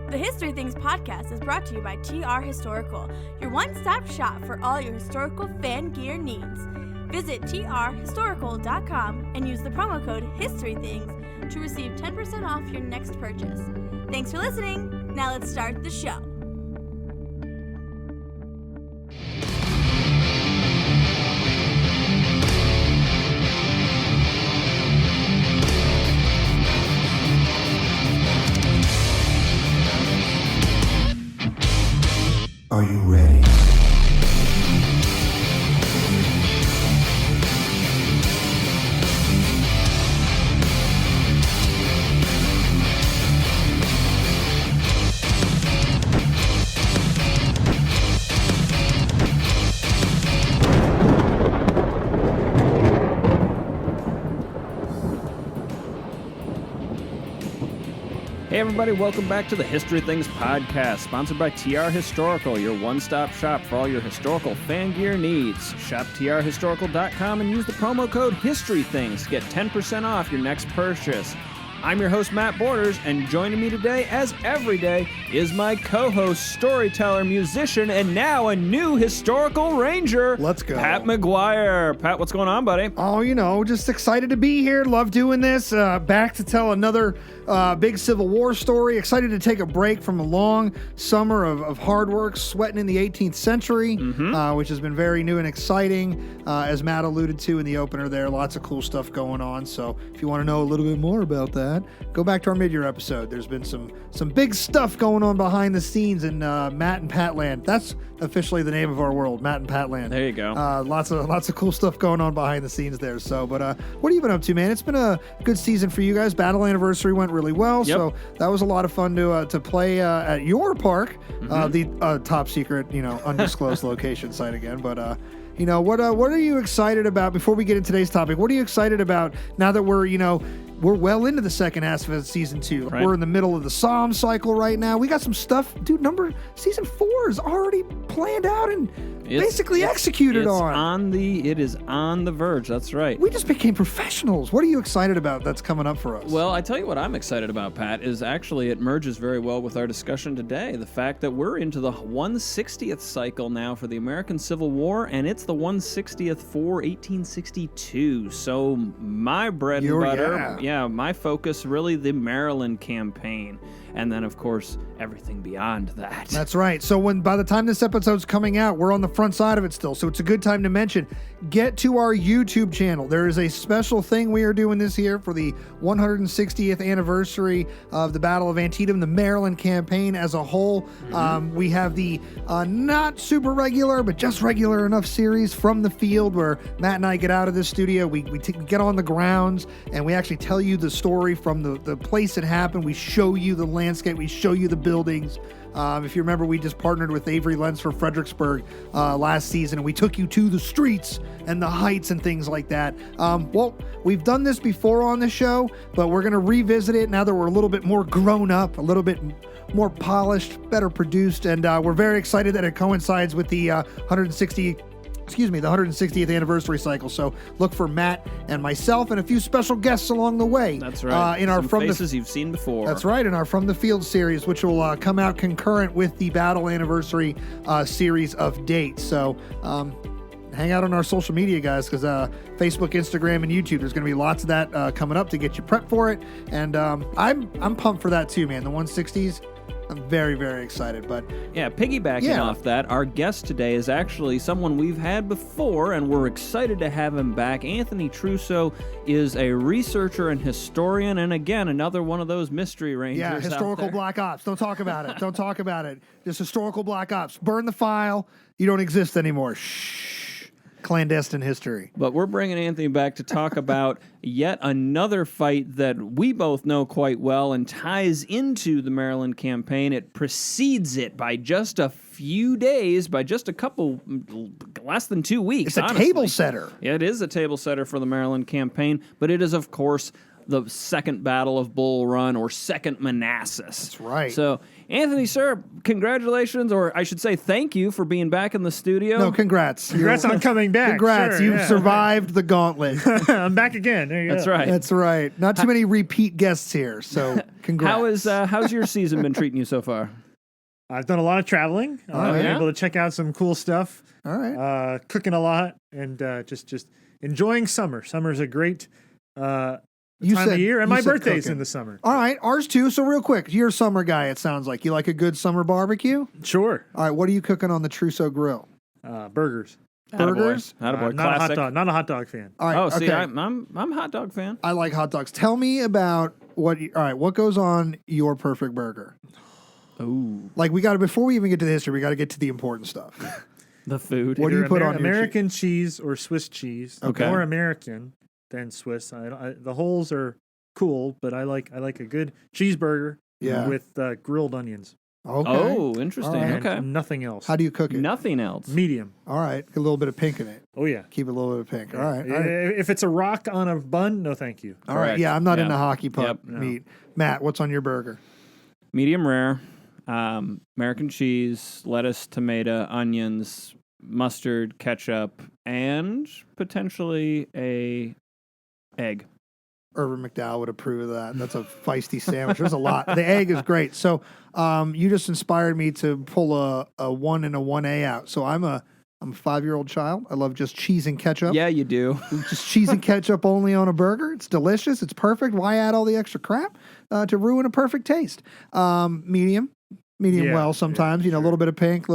The History Things podcast is brought to you by TR Historical, your one-stop shop for all your historical fan gear needs. Visit trhistorical.com and use the promo code HISTORYTHINGS to receive 10% off your next purchase. Thanks for listening. Now let's start the show. Are you ready? Hey everybody, welcome back to the History Things podcast, sponsored by TR Historical, your one-stop shop for all your historical fan gear needs. Shop trhistorical.com and use the promo code HISTORYTHINGS to get 10% off your next purchase. I'm your host, Matt Borders, and joining me today, as every day, is my co-host, storyteller, musician, and now a new historical ranger. Let's go. Pat McGuire. Pat, what's going on, buddy? Oh, just excited to be here. Love doing this. Back to tell another big Civil War story. Excited to take a break from a long summer of hard work, sweating in the 18th century, which has been very new and exciting. As Matt alluded to in the opener there, lots of cool stuff going on. So if you want to know a little bit more about that, go back to our mid-year episode. There's been some big stuff going on behind the scenes in Matt and Pat Land. That's officially the name of our world, Matt and Pat Land. There you go. Lots of cool stuff going on behind the scenes there. So, but what have you been up to, man? It's been a good season for you guys. Battle Anniversary went really well, so that was a lot of fun to play at your park, the top secret, undisclosed location site again. But what are you excited about before we get into today's topic? What are you excited about now that we're well into the second half of season 2. Right. We're in the middle of the Psalm cycle right now. We got some stuff, dude. Season 4 is already planned out and basically executed on. It is on the verge. That's right. We just became professionals. What are you excited about that's coming up for us? Well, I tell you what I'm excited about, Pat, is actually it merges very well with our discussion today. The fact that we're into the 160th cycle now for the American Civil War, and it's the 160th for 1862. So my bread and butter, my focus really the Maryland campaign, and then of course everything beyond that. That's right. So by the time this episode's coming out, we're on the front side of it still. So it's a good time to mention, get to our YouTube channel. There is a special thing we are doing this year for the 160th anniversary of the Battle of Antietam, the Maryland campaign as a whole. We have the not super regular, but just regular enough series From the Field, where Matt and I get out of the studio. We get on the grounds and we actually tell you the story from the place it happened. We show you the landscape. We show you the buildings. If you remember, we just partnered with Avery Lentz for Fredericksburg last season, and we took you to the streets and the heights and things like that. Well, we've done this before on the show, but we're going to revisit it now that we're a little bit more grown up, a little bit more polished, better produced, and we're very excited that it coincides with the 160th anniversary cycle. So look for Matt and myself and a few special guests along the way. That's right. In our Some faces you've seen before. That's right. In our From the Field series, which will come out concurrent with the Battle Anniversary series of dates. So hang out on our social media, guys, because Facebook, Instagram, and YouTube, there's going to be lots of that coming up to get you prepped for it. And I'm pumped for that too, man. The 160s. I'm very, very excited, but... Yeah, piggybacking off that, our guest today is actually someone we've had before, and we're excited to have him back. Anthony Trusso is a researcher and historian, and again, another one of those mystery rangers. Yeah, historical black ops. Don't talk about it. Don't talk about it. Just historical black ops. Burn the file. You don't exist anymore. Shh. Clandestine history. But we're bringing Anthony back to talk about yet another fight that we both know quite well and ties into the Maryland campaign. It precedes it by just a few days, by just a couple, less than 2 weeks. It's a table setter. Yeah, it is a table setter for the Maryland campaign, but it is, of course, the Second Battle of Bull Run or Second Manassas. That's right. So, Anthony, sir, congratulations, or I should say thank you for being back in the studio. No, congrats. Congrats on coming back. Congrats. Sure, You've yeah. survived the gauntlet. I'm back again. There you That's go. right. That's right. Not too many repeat guests here, so congrats. How's your season been treating you so far? I've done a lot of traveling. I've been yeah? able to check out some cool stuff. All right. Cooking a lot and just enjoying summer. Summer's a great time of year, and my birthday's cooking. in the summer. All right, ours too. So real quick, you're a summer guy, it sounds like. You like a good summer barbecue? Sure. All right, what are you cooking on the Trousseau grill? Burgers. Burgers? Attaboy. Not a hot Classic. dog. Not a hot dog fan. All right, Oh, see, okay. I'm a hot dog fan. I like hot dogs. Tell me about all right, what goes on your perfect burger? Ooh, Like before we even get to the history, we got to get to the important stuff. the food. What do you Either put on your American cheese or Swiss cheese? Okay. More American than Swiss. The holes are cool, but I like a good cheeseburger Yeah. with grilled onions Okay. Oh, interesting. All right. and Okay. nothing else. How do you cook it? Nothing else. Medium. All right, get a little bit of pink in it. Oh yeah. Keep a little bit of pink. All right. All right. If it's a rock on a bun, no thank you. All right. Correct. Yeah, I'm not Yeah. into hockey puck Yep. meat. Matt, what's on your burger? Medium rare. American cheese, lettuce, tomato, onions, mustard, ketchup, and potentially a egg. Irvin McDowell would approve of that. That's a feisty sandwich. There's a lot. The egg is great. So you just inspired me to pull a 1 and a 1A out. So I'm a 5-year-old child. I love just cheese and ketchup. Yeah, you do. Just cheese and ketchup only on a burger. It's delicious. It's perfect. Why add all the extra crap to ruin a perfect taste? Medium Yeah, well sometimes. yeah, A little bit of pink,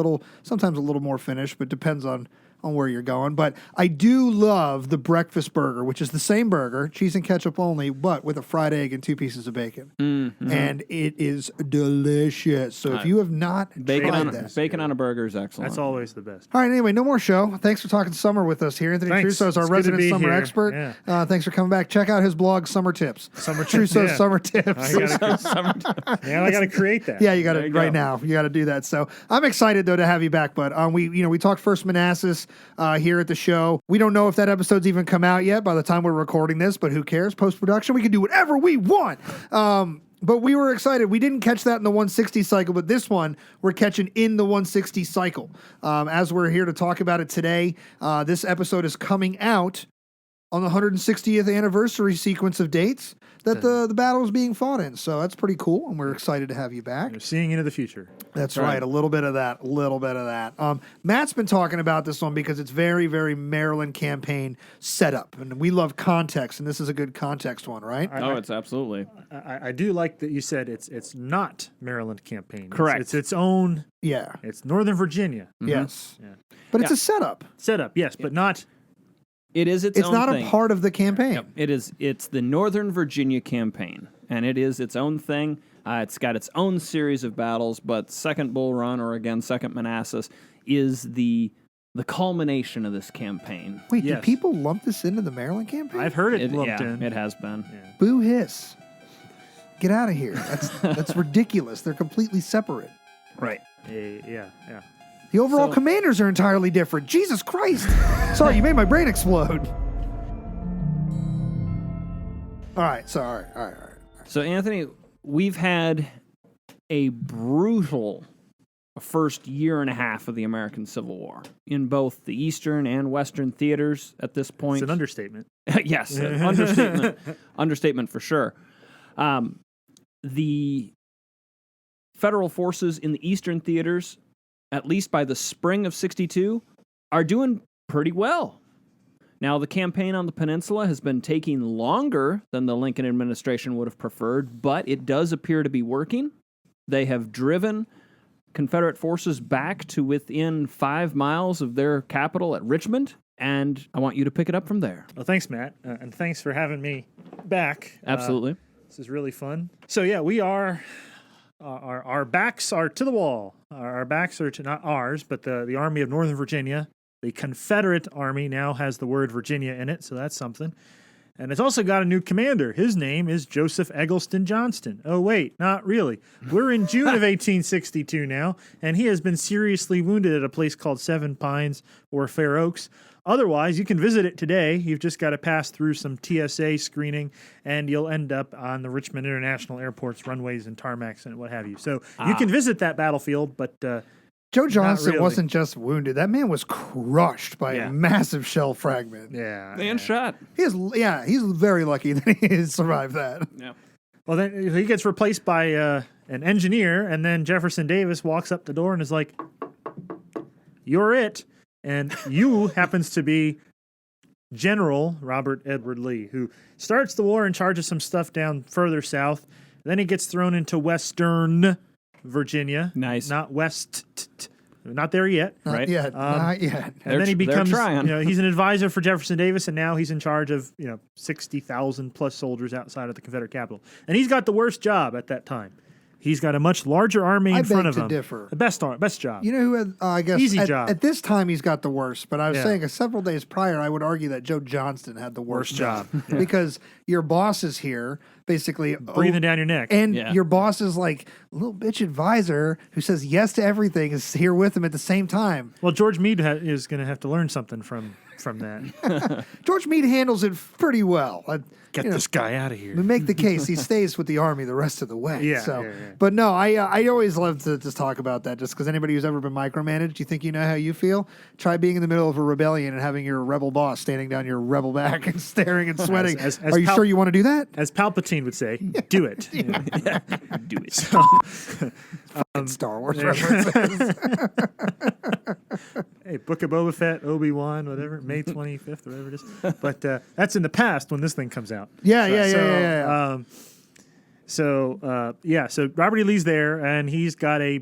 sometimes a little more finish, but depends on where you're going. But I do love the breakfast burger, which is the same burger, cheese and ketchup only, but with a fried egg and 2 pieces of bacon. Mm-hmm. And it is delicious. So if you have not Bacon tried on that. bacon on a burger is excellent. That's always the best. All right, anyway, no more show. Thanks for talking summer with us here. Anthony Thanks. Trousseau is our It's good to resident be summer here. expert. Yeah. Thanks for coming back. Check out his blog, Summer Tips. Summer tips, Trousseau's yeah. Summer Tips. I got to create that. Yeah, you got There to you right go. now. You got to do that. So I'm excited though to have you back. But we talked first Manassas here at the show. We don't know if that episode's even come out yet by the time we're recording this, but who cares? Post production, we can do whatever we want. But we were excited. We didn't catch that in the 160 cycle, but this one we're catching in the 160 cycle. As we're here to talk about it today, this episode is coming out on the 160th anniversary sequence of dates that the battle is being fought in. So that's pretty cool, and we're excited to have you back. You're seeing into the future. That's right. A little bit of that. Matt's been talking about this one because it's very, very Maryland campaign setup, and we love context, and this is a good context one, right? Oh, it's absolutely. I do like that you said it's not Maryland campaign. Correct. It's its own. Yeah. It's Northern Virginia Yes. Yeah. But it's a setup. setup. Yes, but not. It is its It's own not thing. a part of the campaign. It is. It's the Northern Virginia campaign, and it is its own thing. It's got its own series of battles, but Second Bull Run, or again Second Manassas, is the culmination of this campaign. Wait, Yes. do people lump this into the Maryland campaign? I've heard it lumped in. It has been. Boo hiss. Get out of here. That's ridiculous. They're completely separate. Right. Yeah. The overall So- commanders are entirely different. Jesus Christ. Sorry, you made my brain explode. All right. So, Anthony, we've had a brutal first year and a half of the American Civil War in both the Eastern and Western theaters at this point. It's an understatement. Yes, an understatement. Understatement for sure. The federal forces in the Eastern theaters, at least by the spring of 62, are doing pretty well. Now, the campaign on the peninsula has been taking longer than the Lincoln administration would have preferred, but it does appear to be working. They have driven Confederate forces back to within 5 miles of their capital at Richmond, and I want you to pick it up from there. Well, thanks, Matt, and thanks for having me back. Absolutely. This is really fun. So yeah, we are. Our backs are to the wall. Our backs are to not ours, but the Army of Northern Virginia. The Confederate Army now has the word Virginia in it, so that's something. And it's also got a new commander. His name is Joseph Eggleston Johnston. Oh, wait, not really. We're in June of 1862 now, and he has been seriously wounded at a place called Seven Pines or Fair Oaks. Otherwise, you can visit it today. You've just got to pass through some TSA screening, and you'll end up on the Richmond International Airport's runways and tarmacs and what have you. So you can visit that battlefield, but Joe Johnston really. wasn't just wounded. That man was crushed by a massive shell fragment. yeah. And shot. He's very lucky that he survived that. Yeah. Well, then he gets replaced by an engineer, and then Jefferson Davis walks up the door and is like, "You're it." And you happens to be General Robert Edward Lee, who starts the war and charges some stuff down further south. Then he gets thrown into Western Virginia. Nice. Not West. Not there yet. Right. Not yet. And then he they're becomes, trying. he's an advisor for Jefferson Davis, and now he's in charge of, 60,000 plus soldiers outside of the Confederate capital. And he's got the worst job at that time. He's got a much larger army in front of him. I beg to differ. The best job. You know who had, I guess, Easy job. At this time, he's got the worst. But I was Yeah. saying several days prior, I would argue that Joe Johnston had the worst job. because your boss is here, basically Breathing down your neck. and Yeah. your boss is like a little bitch advisor who says yes to everything is here with him at the same time. Well, George Meade is going to have to learn something from that. George Meade handles it pretty well. Get this guy out of here. We make the case he stays with the army the rest of the way. Yeah, So, yeah. but no, I always love to just talk about that. Just because anybody who's ever been micromanaged, you think you know how you feel. Try being in the middle of a rebellion and having your rebel boss standing down your rebel back and staring and sweating. As Are you sure you want to do that? As Palpatine would say, do it. Do it. Star Wars references. Hey, Book of Boba Fett, Obi-Wan, whatever, May 25th, or whatever it is. But that's in the past when this thing comes out. Yeah. So Robert E. Lee's there, and he's got a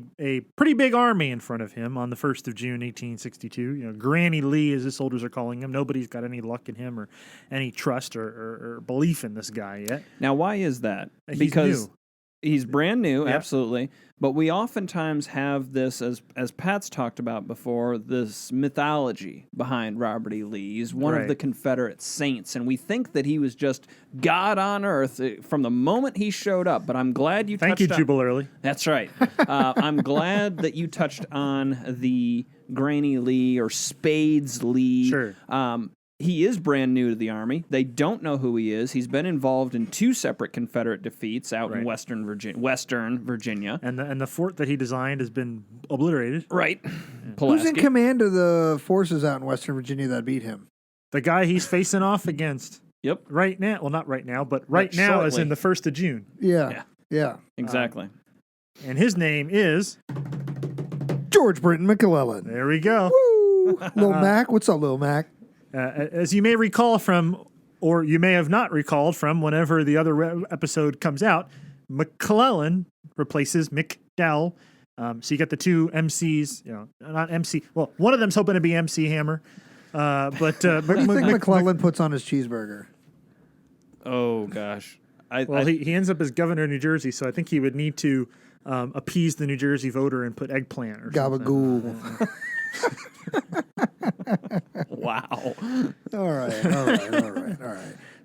pretty big army in front of him on the 1st of June, 1862. Granny Lee, as the soldiers are calling him. Nobody's got any luck in him or any trust or belief in this guy yet. Now, why is that? He's Because new. he's brand new, Yep. absolutely. But we oftentimes have this, as Pat's talked about before, this mythology behind Robert E. Lee. He's one of Right. the Confederate saints, and we think that he was just God on earth from the moment he showed up. But I'm glad you Thank you, touched on... Jubal Early. That's right. I'm glad that you touched on the Granny Lee or Spades Lee. Sure. He is brand new to the Army. They don't know who he is. He's been involved in 2 separate Confederate defeats out in Right. Western Virginia. And the fort that he designed has been obliterated. Right. Who's in Pulaski. command of the forces out in Western Virginia that beat him? The guy he's facing off against Yep. right now, well, not right now, but right now is shortly. in the 1st of June. Yeah. Exactly. And his name is, George Britton McClellan. there we go. Woo! Lil Mac. What's up, Lil Mac? As you may recall from, or you may have not recalled from whenever the other episode comes out, McClellan replaces McDowell. So you got the 2 MCs, not MC. Well, one of them's hoping to be MC Hammer. But What do you think McClellan puts on his cheeseburger? Oh, gosh. He ends up as governor of New Jersey, so I think he would need to appease the New Jersey voter and put eggplant or something. Gabagool. Wow. All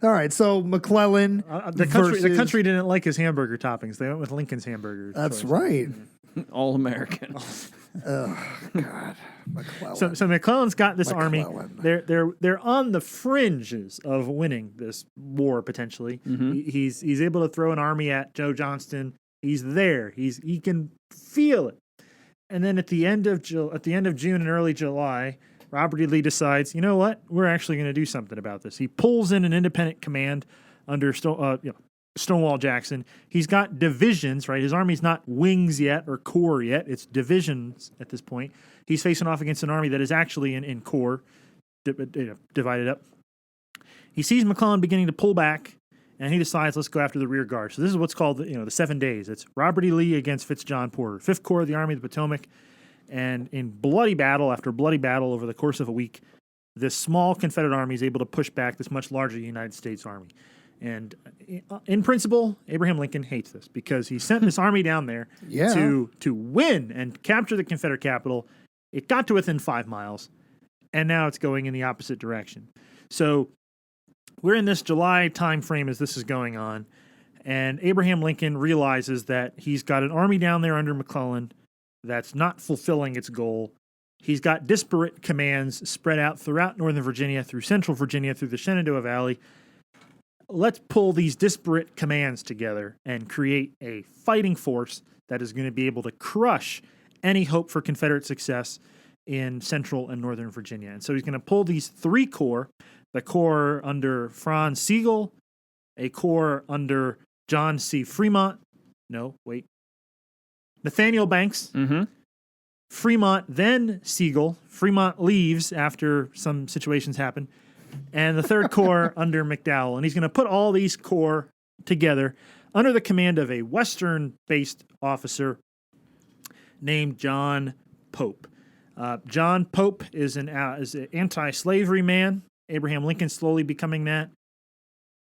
right. So McClellan The country didn't like his hamburger toppings. They went with Lincoln's hamburger. That's choice. right. All American. Oh God, McClellan. So McClellan's got this army. McClellan. They're on the fringes of winning this war potentially. He's able to throw an army at Joe Johnston. He's there. He can feel it. And then at the end of June and early July, Robert E. Lee decides, you know what? We're actually going to do something about this. He pulls in an independent command under Stonewall Jackson. He's got divisions, right? His army's not wings yet or corps yet. It's divisions at this point. He's facing off against an army that is actually in corps, divided up. He sees McClellan beginning to pull back, and he decides, let's go after the rear guard. So this is what's called the 7 days. It's Robert E. Lee against Fitz-John Porter, 5th Corps of the Army of the Potomac. And in bloody battle after bloody battle over the course of a week, this small Confederate army is able to push back this much larger United States army. And in principle, Abraham Lincoln hates this because he sent this army down there to win and capture the Confederate capital. It got to within 5 miles, and now it's going in the opposite direction. So we're in this July time frame as this is going on, and Abraham Lincoln realizes that he's got an army down there under McClellan that's not fulfilling its goal. He's got disparate commands spread out throughout Northern Virginia, through Central Virginia, through the Shenandoah Valley. Let's pull these disparate commands together and create a fighting force that is going to be able to crush any hope for Confederate success in Central and Northern Virginia. And so he's going to pull these 3 corps, the corps under Franz Sigel, a corps under John C. Fremont. Nathaniel Banks. Mm-hmm. Fremont, then Sigel. Fremont leaves after some situations happen. And the 3rd Corps under McDowell. And he's going to put all these corps together under the command of a Western-based officer named John Pope. John Pope is an anti-slavery man. Abraham Lincoln slowly becoming that.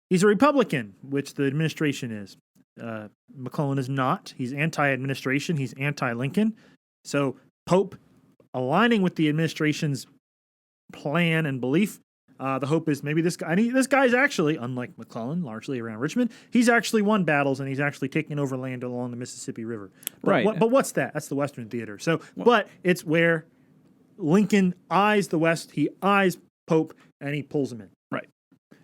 He's a Republican, which the administration is. McClellan is not. He's anti-administration. He's anti-Lincoln. So Pope, aligning with the administration's plan and belief, the hope is maybe this guy's actually, unlike McClellan, largely around Richmond, he's actually won battles and he's actually taken over land along the Mississippi River. Right. But what's that? That's the Western theater. But it's where Lincoln eyes the West, he eyes Pope, and he pulls him in. Right.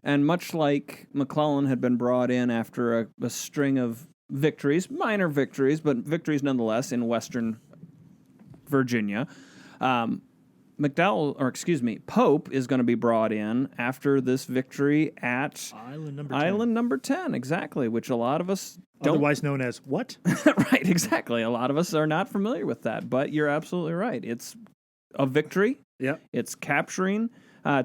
And much like McClellan had been brought in after a string of victories, minor victories, but victories nonetheless in Western Virginia, Pope is going to be brought in after this victory at Island number 10, exactly, which a lot of us don't. Otherwise known as what? Right, exactly. A lot of us are not familiar with that, but you're absolutely right. It's a victory. Yep. It's capturing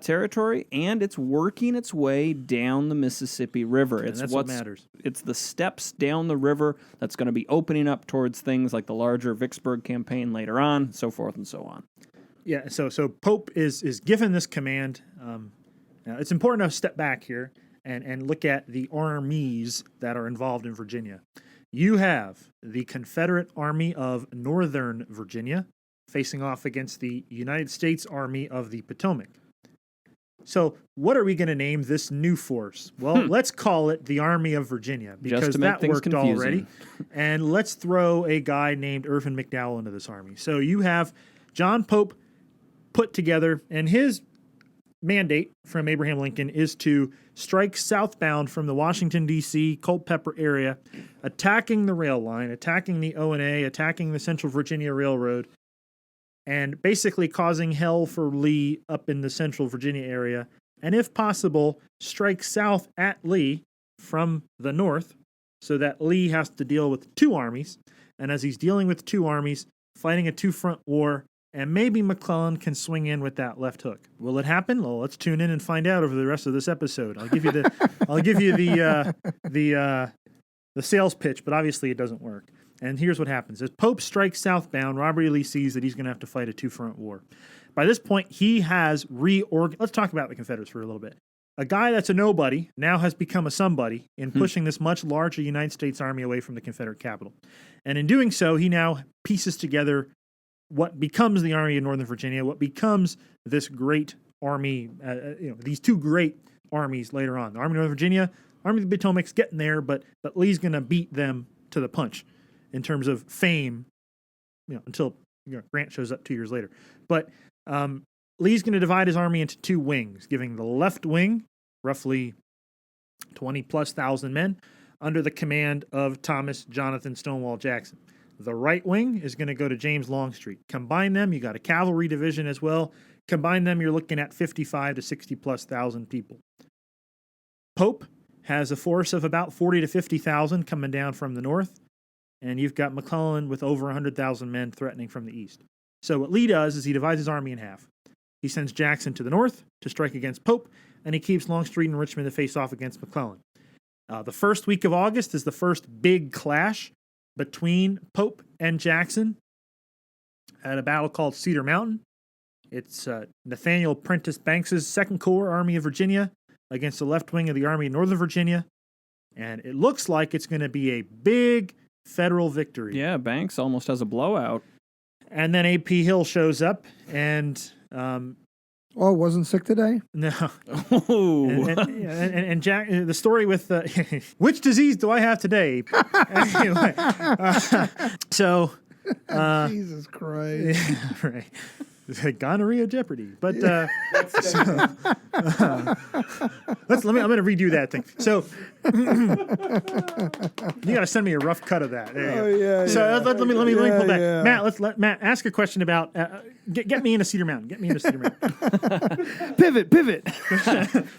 territory, and it's working its way down the Mississippi River. That's what matters. It's the steps down the river that's going to be opening up towards things like the larger Vicksburg campaign later on, so forth and so on. Yeah, so Pope is given this command. Now it's important to step back here and look at the armies that are involved in Virginia. You have the Confederate Army of Northern Virginia facing off against the United States Army of the Potomac. So what are we going to name this new force? Well, let's call it the Army of Virginia, because that worked confusing already. And let's throw a guy named Irvin McDowell into this army. So you have John Pope put together, and his mandate from Abraham Lincoln is to strike southbound from the Washington, D.C., Culpeper area, attacking the rail line, attacking the O&A, attacking the Central Virginia Railroad, and basically causing hell for Lee up in the Central Virginia area, and if possible, strike south at Lee from the north so that Lee has to deal with 2 armies, and as he's dealing with 2 armies, fighting a 2-front war, and maybe McClellan can swing in with that left hook. Will it happen? Well, let's tune in and find out over the rest of this episode. I'll give you the sales pitch, but obviously it doesn't work. And here's what happens. As Pope strikes southbound, Robert E. Lee sees that he's going to have to fight a 2-front war. By this point, he has reorganized. Let's talk about the Confederates for a little bit. A guy that's a nobody now has become a somebody in pushing this much larger United States Army away from the Confederate capital. And in doing so, he now pieces together what becomes the Army of Northern Virginia, what becomes this great army, these 2 great armies later on. The Army of Northern Virginia, Army of the Potomac's getting there, but Lee's going to beat them to the punch in terms of fame, until Grant shows up 2 years later. But Lee's going to divide his army into 2 wings, giving the left wing, roughly 20+ thousand men, under the command of Thomas Jonathan Stonewall Jackson. The right wing is going to go to James Longstreet. Combine them, you got a cavalry division as well. Combine them, you're looking at 55 to 60+ thousand people. Pope has a force of about 40 to 50,000 coming down from the north. And you've got McClellan with over 100,000 men threatening from the east. So what Lee does is he divides his army in half. He sends Jackson to the north to strike against Pope, and he keeps Longstreet and Richmond to face off against McClellan. The first week of August is the first big clash between Pope and Jackson at a battle called Cedar Mountain. It's Nathaniel Prentice Banks' 2nd Corps, Army of Virginia, against the left wing of the Army of Northern Virginia. And it looks like it's going to be a big Federal victory. Yeah, Banks almost has a blowout. And then A.P. Hill shows up, and Oh, wasn't sick today? No. Oh. And Jack, the story with which disease do I have today? Anyway, so Jesus Christ. right. Gonorrhea Jeopardy. But let me. I'm going to redo that thing. So you got to send me a rough cut of that. There you go. Yeah. So let me pull back. Yeah. Matt, let Matt ask a question about get me into Cedar Mountain. Get me into Cedar Mountain. Pivot.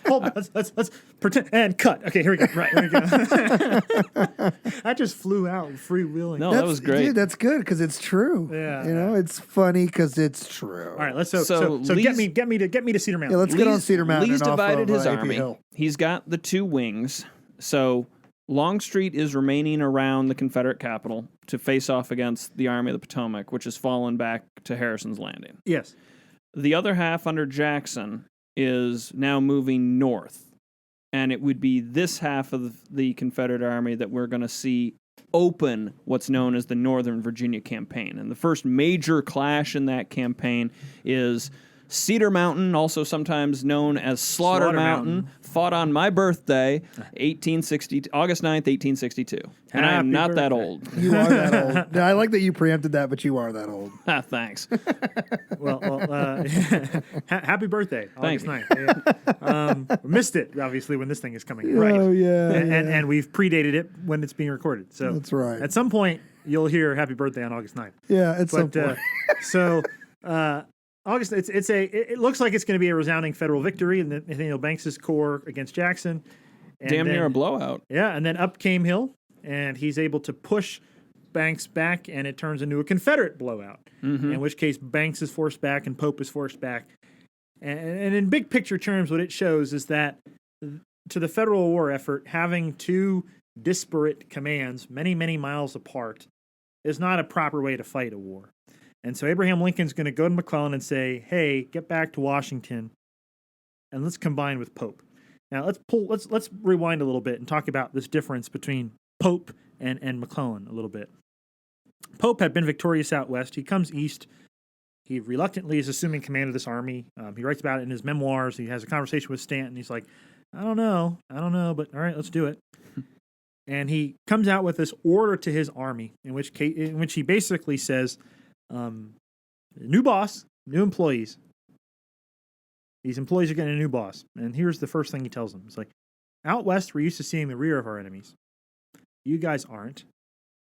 Hold on. Let's pretend and cut. Okay, here we go. Right. Here we go. I just flew out freewheeling. No, that was great. Dude, that's good because it's true. Yeah. You know, it's funny because it's true. All right, let's so Lee's- get me to Cedar Mountain. Yeah, let's get on Cedar Mountain. Lee's and off divided of, his AP army. Hill. He's got the two wings. So Longstreet is remaining around the Confederate capital to face off against the Army of the Potomac, which has fallen back to Harrison's Landing. Yes. The other half under Jackson is now moving north. And it would be this half of the Confederate Army that we're going to see open what's known as the Northern Virginia Campaign. And the first major clash in that campaign is Cedar Mountain, also sometimes known as Slaughter Mountain, fought on my birthday, August 9th, 1862. And I am not that old. You are that old. Yeah, I like that you preempted that, but you are that old. Thanks. Well, happy birthday, Thank August 9th. Yeah. Missed it, obviously, when this thing is coming. Oh, yeah. And we've predated it when it's being recorded. So That's right. At some point, you'll hear happy birthday on August 9th. Yeah, at some But point. August, it looks like it's going to be a resounding federal victory in Nathaniel Banks's corps against Jackson. And Damn then, near a blowout. Yeah, and then up came Hill, and he's able to push Banks back, and it turns into a Confederate blowout, in which case Banks is forced back and Pope is forced back. And in big picture terms, what it shows is that to the federal war effort, having two disparate commands many, many miles apart is not a proper way to fight a war. And so Abraham Lincoln's going to go to McClellan and say, hey, get back to Washington, and let's combine with Pope. Now, let's rewind a little bit and talk about this difference between Pope and McClellan a little bit. Pope had been victorious out west. He comes east. He reluctantly is assuming command of this army. He writes about it in his memoirs. He has a conversation with Stanton. He's like, I don't know, but all right, let's do it. And he comes out with this order to his army, in which he basically says, new boss, new employees. These employees are getting a new boss. And here's the first thing he tells them. It's like, out west, we're used to seeing the rear of our enemies. You guys aren't.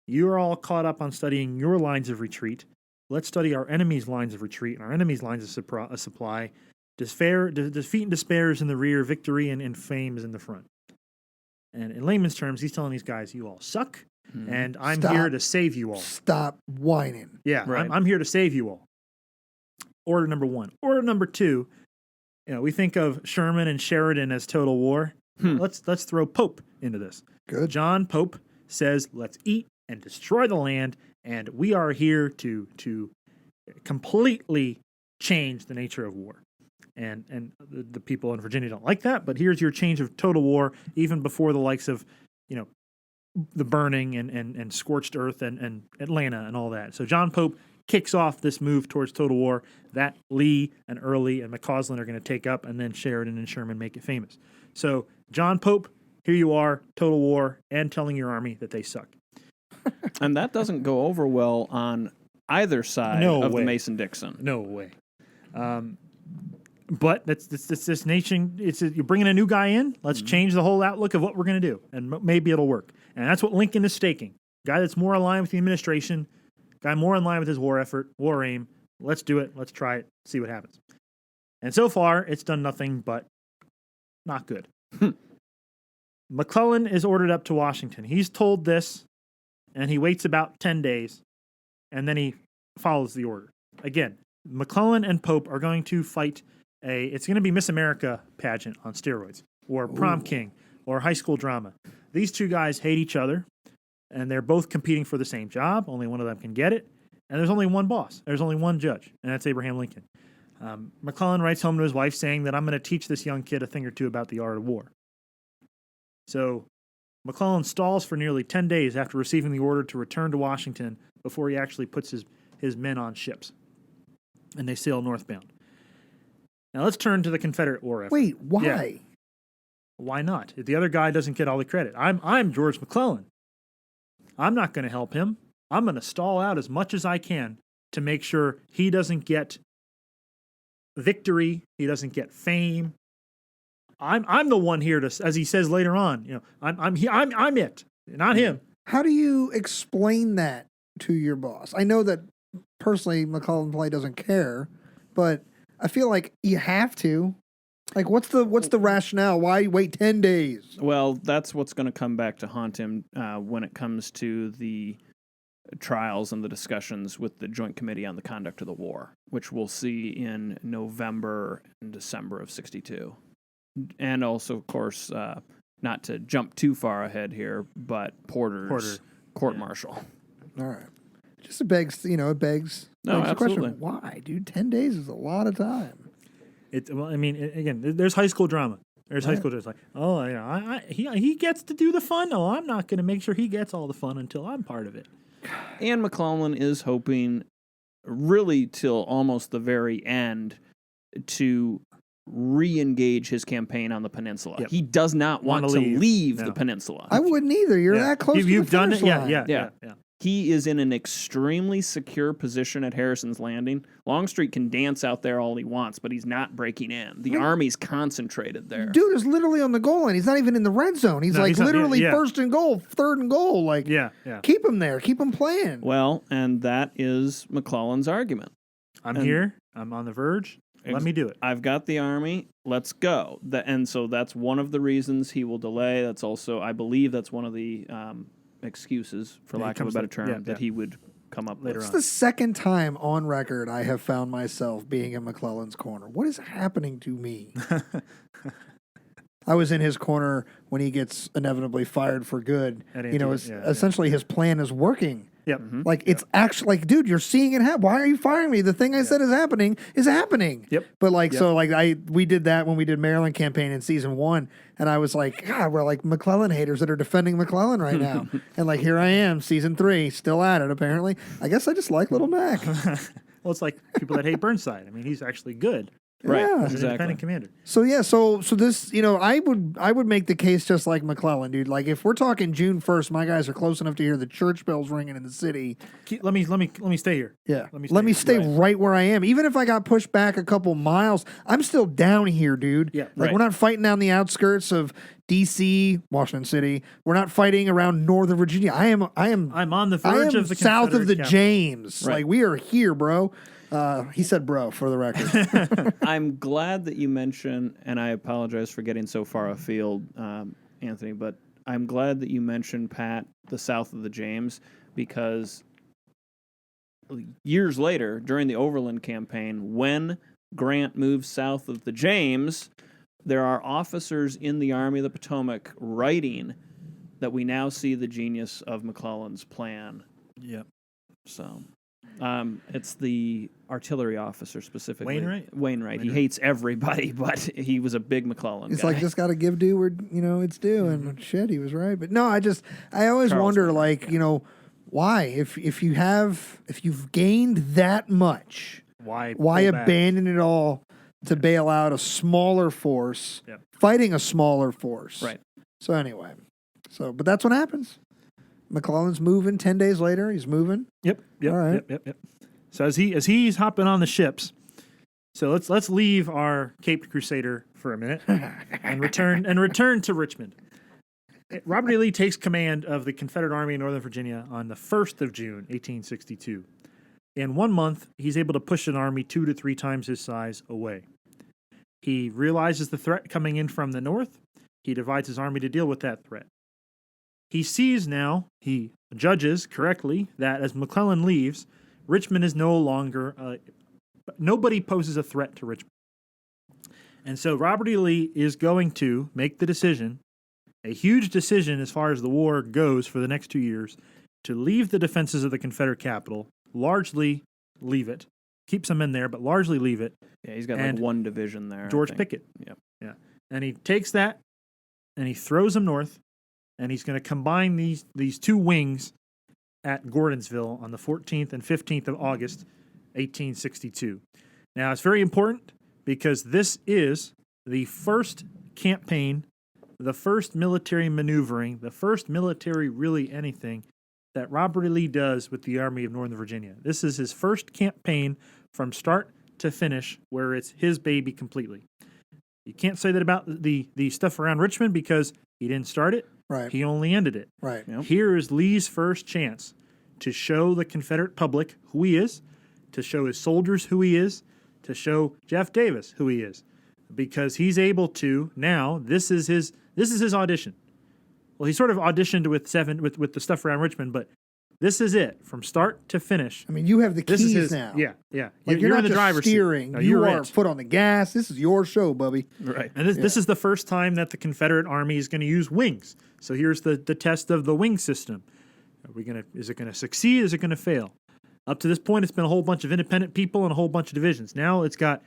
You are all caught up on studying your lines of retreat. Let's study our enemy's lines of retreat and our enemy's lines of supply. Defeat and despair is in the rear. Victory and fame is in the front. And in layman's terms, he's telling these guys, you all suck. And I'm here to save you all. Stop whining. Yeah, right. I'm here to save you all. Order number one. Order number two, we think of Sherman and Sheridan as total war. Let's throw Pope into this. Good. John Pope says, let's eat and destroy the land, and we are here to completely change the nature of war. And the people in Virginia don't like that, but here's your change of total war, even before the likes of, the burning and scorched earth and Atlanta and all that. So John Pope kicks off this move towards total war that Lee and Early and McCausland are going to take up, and then Sheridan and Sherman make it famous. So John Pope, here you are, total war, and telling your army that they suck. And that doesn't go over well on either side of the Mason-Dixon. No way. But that's this nation. You're bringing a new guy in. Let's change the whole outlook of what we're going to do, and maybe it'll work. And that's what Lincoln is staking. Guy that's more aligned with the administration, guy more in line with his war effort, war aim. Let's do it. Let's try it. See what happens. And so far, it's done nothing but not good. McClellan is ordered up to Washington. He's told this, and he waits about 10 days, and then he follows the order. Again, McClellan and Pope are going to fight it's going to be Miss America pageant on steroids, or prom king, or high school drama. These two guys hate each other, and they're both competing for the same job. Only one of them can get it, and there's only one boss. There's only one judge, and that's Abraham Lincoln. McClellan writes home to his wife saying that I'm going to teach this young kid a thing or two about the art of war. So McClellan stalls for nearly 10 days after receiving the order to return to Washington before he actually puts his men on ships, and they sail northbound. Now let's turn to the Confederate war effort. Wait, why? Yeah. Why not? If the other guy doesn't get all the credit. I'm George McClellan. I'm not going to help him. I'm going to stall out as much as I can to make sure he doesn't get victory, he doesn't get fame. I'm the one here to, as he says later on, I'm it, not him. How do you explain that to your boss? I know that personally McClellan probably doesn't care, but I feel like you have to. Like, what's the rationale? Why wait 10 days? Well, that's what's going to come back to haunt him when it comes to the trials and the discussions with the Joint Committee on the Conduct of the War, which we'll see in November and December of 62. And also, of course, not to jump too far ahead here, but Porter's court-martial. All right. Just it begs the absolutely. question, why, dude? 10 days is a lot of time. Again, there's high school drama. There's high school drama. It's like, oh, yeah, he gets to do the fun. Oh, I'm not going to make sure he gets all the fun until I'm part of it. And McClellan is hoping, really till almost the very end, to re-engage his campaign on the peninsula. Yep. He does not want to leave the peninsula. I wouldn't either. You're that close to the finish line. Yeah. He is in an extremely secure position at Harrison's Landing. Longstreet can dance out there all he wants, but he's not breaking in. The Army's concentrated there. Dude is literally on the goal line. He's not even in the red zone. He's literally first and goal, third and goal. Like, keep him there. Keep him playing. Well, and that is McClellan's argument. I'm here. I'm on the verge. Let me do it. I've got the Army. Let's go. And so that's one of the reasons he will delay. That's also, I believe, that's one of the excuses, for lack of a better term, that he would come up later on. It's the second time on record I have found myself being in McClellan's corner. What is happening to me? I was in his corner when he gets inevitably fired for good. Essentially his plan is working. Yep. Mm-hmm. Like, it's actually, like, dude, you're seeing it happen. Why are you firing me? The thing I said is happening. Yep. But, so, we did that when we did Maryland campaign in season 1, and I was like, God, we're like McClellan haters that are defending McClellan right now. And, here I am, season 3, still at it, apparently. I guess I just like Little Mac. Well, it's like people that hate Burnside. I mean, he's actually good. Right, yeah, He's an independent commander. So this, I would make the case just like McClellan, dude. Like, if we're talking June 1st, my guys are close enough to hear the church bells ringing in the city. Let me stay here. Yeah, let me stay right where I am. Even if I got pushed back a couple miles, I'm still down here, dude. Yeah, we're not fighting down the outskirts of D.C., Washington City. We're not fighting around Northern Virginia. I'm on the verge of the south of the capital. James. Right. Like, we are here, bro. He said bro, for the record. I'm glad that you mentioned, and I apologize for getting so far afield, Anthony, but I'm glad that you mentioned, Pat, the south of the James, because years later, during the Overland campaign, when Grant moves south of the James, there are officers in the Army of the Potomac writing that we now see the genius of McClellan's plan. Yep. So... it's the artillery officer specifically. Wainwright. He hates everybody, but he was a big McClellan It's guy. like, just got to give due where, it's due. And shit, he was right. But no, I always wonder, why? If you've gained that much, why abandon it all to bail out a smaller force, fighting a smaller force? Right. So anyway, but that's what happens. McClellan's moving 10 days later. He's moving. Yep. All right. Yep. So as he's hopping on the ships, so let's leave our Caped Crusader for a minute and return to Richmond. Robert E. Lee takes command of the Confederate Army in Northern Virginia on the 1st of June, 1862. In 1 month, he's able to push an army 2 to 3 times his size away. He realizes the threat coming in from the north. He divides his army to deal with that threat. He sees now, he judges correctly, that as McClellan leaves, Richmond is no longer, nobody poses a threat to Richmond. And so Robert E. Lee is going to make the decision, a huge decision as far as the war goes for the next 2 years, to leave the defenses of the Confederate capital, largely leave it, keep some in there, but largely leave it. Yeah, he's got one division there. George Pickett. Yep. Yeah. And he takes that and he throws them north. And he's going to combine these 2 wings at Gordonsville on the 14th and 15th of August, 1862. Now, it's very important because this is the first campaign, the first military maneuvering, the first military really anything that Robert E. Lee does with the Army of Northern Virginia. This is his first campaign from start to finish where it's his baby completely. You can't say that about the stuff around Richmond because he didn't start it. Right. He only ended it. Right. Yep. Here is Lee's first chance to show the Confederate public who he is, to show his soldiers who he is, to show Jeff Davis who he is. Because he's able to now, this is his audition. Well, he sort of auditioned with the stuff around Richmond, but this is it from start to finish. I mean, you have the This is keys his now. Yeah. Like you're in not the just driver's steering. seat. No, you you're are it. foot on the gas. This is your show, Bubby. Right. And this is the first time that the Confederate Army is going to use wings. So here's the test of the wing system. Is it gonna succeed? Is it gonna fail? Up to this point, it's been a whole bunch of independent people and a whole bunch of divisions. Now it's now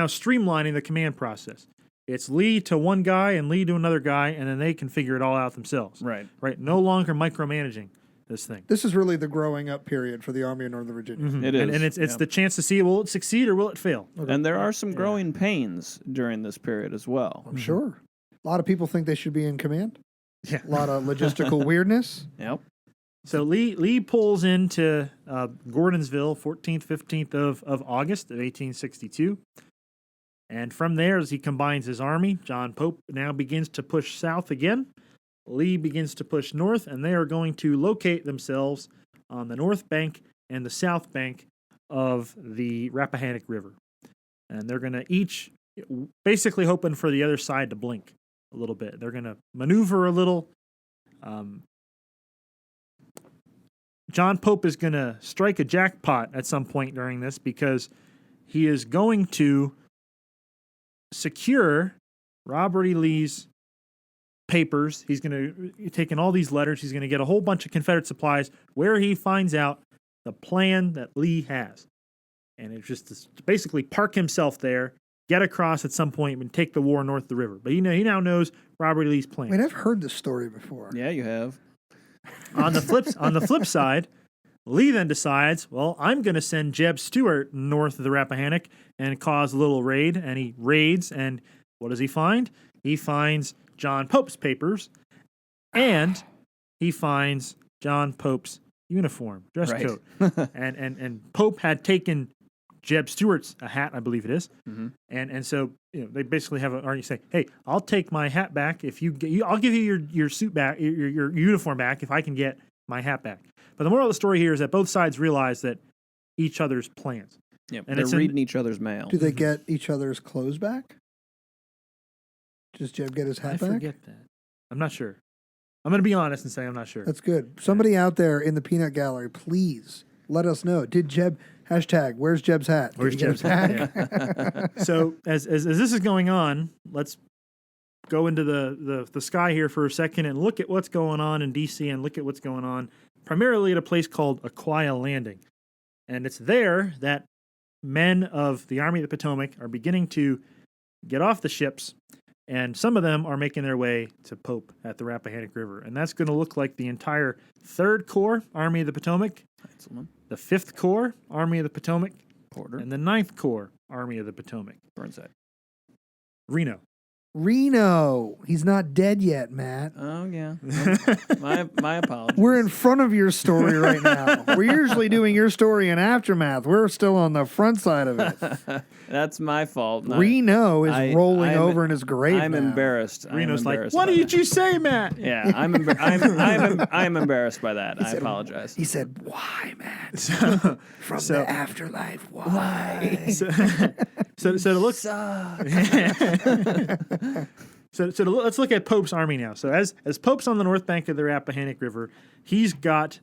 streamlining the command process. It's Lee to one guy and Lee to another guy, and then they can figure it all out themselves. Right. No longer micromanaging this thing. This is really the growing up period for the Army of Northern Virginia. Mm-hmm. It is. And it's the chance to see, will it succeed or will it fail? And there are some growing pains during this period as well. I'm sure. A lot of people think they should be in command. Yeah. A lot of logistical weirdness. Yep. So Lee pulls into Gordonsville, 14th, 15th of August of 1862. And from there, as he combines his army, John Pope now begins to push south again. Lee begins to push north, and they are going to locate themselves on the north bank and the south bank of the Rappahannock River. And they're going to each basically hoping for the other side to blink a little bit. They're going to maneuver a little. John Pope is going to strike a jackpot at some point during this because he is going to secure Robert E. Lee's papers. He's going to take in all these letters. He's going to get a whole bunch of Confederate supplies where he finds out the plan that Lee has. And it's just to basically park himself there, get across at some point, and take the war north of the river. But he now knows Robert E. Lee's plan. Wait, I've heard this story before. Yeah, you have. On the flip side, Lee then decides, well, I'm going to send Jeb Stuart north of the Rappahannock and cause a little raid. And he raids, and what does he find? He finds John Pope's papers, and he finds John Pope's uniform, dress Right. coat. and Pope had taken Jeb Stuart's a hat, I believe it is. Mm-hmm. And so they basically have an argument saying, hey, I'll take my hat back if I'll give you your suit back, your uniform back if I can get my hat back. But the moral of the story here is that both sides realize that each other's plans. Yep. And They're it's reading each other's mail. Do they get each other's clothes back? Does Jeb get his hat I back? forget that. I'm not sure. I'm going to be honest and say I'm not sure. That's good. Somebody out there in the peanut gallery, please let us know. Did Jeb hashtag where's Jeb's hat? Did Where's he get Jeb's his hat? So as this is going on, let's go into the sky here for a second and look at what's going on in D.C. and look at what's going on primarily at a place called Aquia Landing. And it's there that men of the Army of the Potomac are beginning to get off the ships, and some of them are making their way to Pope at the Rappahannock River. And that's going to look like the entire 3rd Corps, Army of the Potomac, Excellent. the 5th Corps, Army of the Potomac, Porter. and the 9th Corps, Army of the Potomac. Burnside. Reno. He's not dead yet, Matt. Oh, yeah. My apologies. We're in front of your story right now. We're usually doing your story in aftermath. We're still on the front side of it. That's my fault. Reno is rolling I'm- over in his grave I'm now. embarrassed. Reno's I'm like, embarrassed what about did you say, Matt? that. Yeah, I'm embarrassed by that. I apologize. He said, why, Matt? From so- the afterlife, why? So to look, let's look at Pope's army now. So as Pope's on the north bank of the Rappahannock River, he's got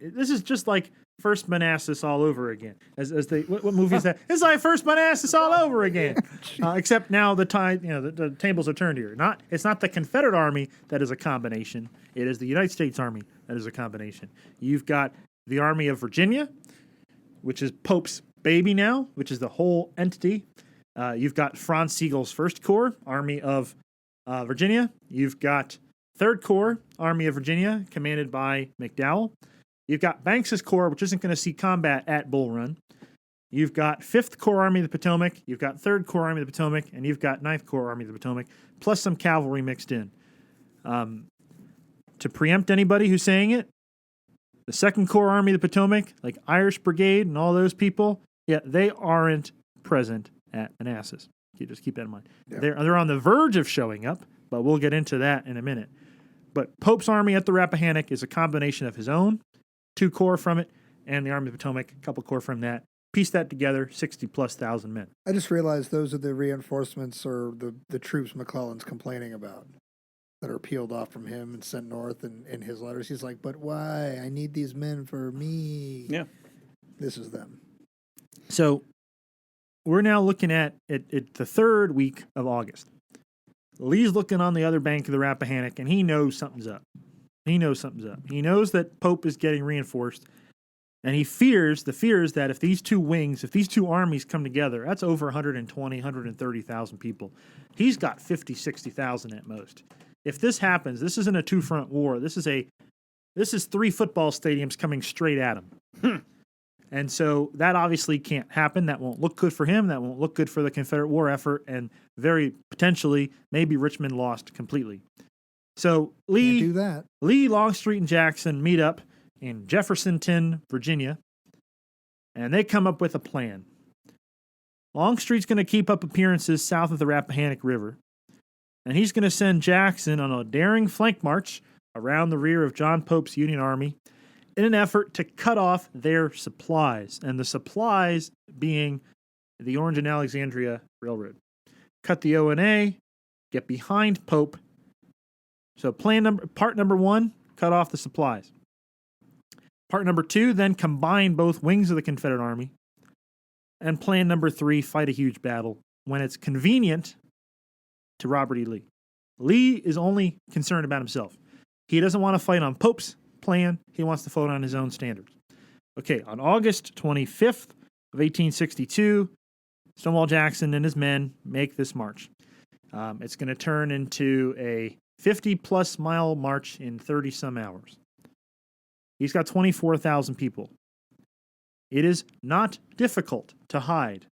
this is just like First Manassas all over again. What movie is that? It's like First Manassas all over again. Except now the tables are turned here. It's not the Confederate Army that is a combination. It is the United States Army that is a combination. You've got the Army of Virginia, which is Pope's baby now, which is the whole entity. You've got Franz Siegel's 1st Corps, Army of Virginia. You've got 3rd Corps, Army of Virginia, commanded by McDowell. You've got Banks's Corps, which isn't going to see combat at Bull Run. You've got 5th Corps Army of the Potomac, you've got 3rd Corps Army of the Potomac, and you've got 9th Corps Army of the Potomac, plus some cavalry mixed in. To preempt anybody who's saying it, the 2nd Corps Army of the Potomac, like Irish Brigade and all those people, yeah, they aren't present at Manassas. You just keep that in mind. Yeah. They're on the verge of showing up, but we'll get into that in a minute. But Pope's army at the Rappahannock is a combination of his own, 2 corps from it, and the Army of the Potomac, a couple corps from that. Piece that together, 60,000+ men. I just realized those are the reinforcements or the troops McClellan's complaining about that are peeled off from him and sent north. And in his letters, he's like, but why? I need these men for me. Yeah. This is them. So we're now looking at the 3rd week of August. Lee's looking on the other bank of the Rappahannock, and he knows something's up. He knows that Pope is getting reinforced. And he fears that if these two armies come together, that's over 120, 130,000 people. He's got 50, 60,000 at most. If this happens, this isn't a two-front war. This is 3 football stadiums coming straight at him. And so that obviously can't happen. That won't look good for him. That won't look good for the Confederate war effort. And very potentially, maybe Richmond lost completely. So Lee, can't do that. Lee, Longstreet, and Jackson meet up in Jeffersonton, Virginia, and they come up with a plan. Longstreet's going to keep up appearances south of the Rappahannock River, and he's going to send Jackson on a daring flank march around the rear of John Pope's Union Army in an effort to cut off their supplies, and the supplies being the Orange and Alexandria Railroad. Cut the O&A, get behind Pope. So part number 1, cut off the supplies. Part number 2, then combine both wings of the Confederate Army. And plan number 3, fight a huge battle when it's convenient to Robert E. Lee. Lee is only concerned about himself. He doesn't want to fight on Pope's plan. He wants to fight on his own standards. Okay, on August 25th of 1862, Stonewall Jackson and his men make this march. It's going to turn into a 50-plus mile march in 30-some hours. He's got 24,000 people. It is not difficult to hide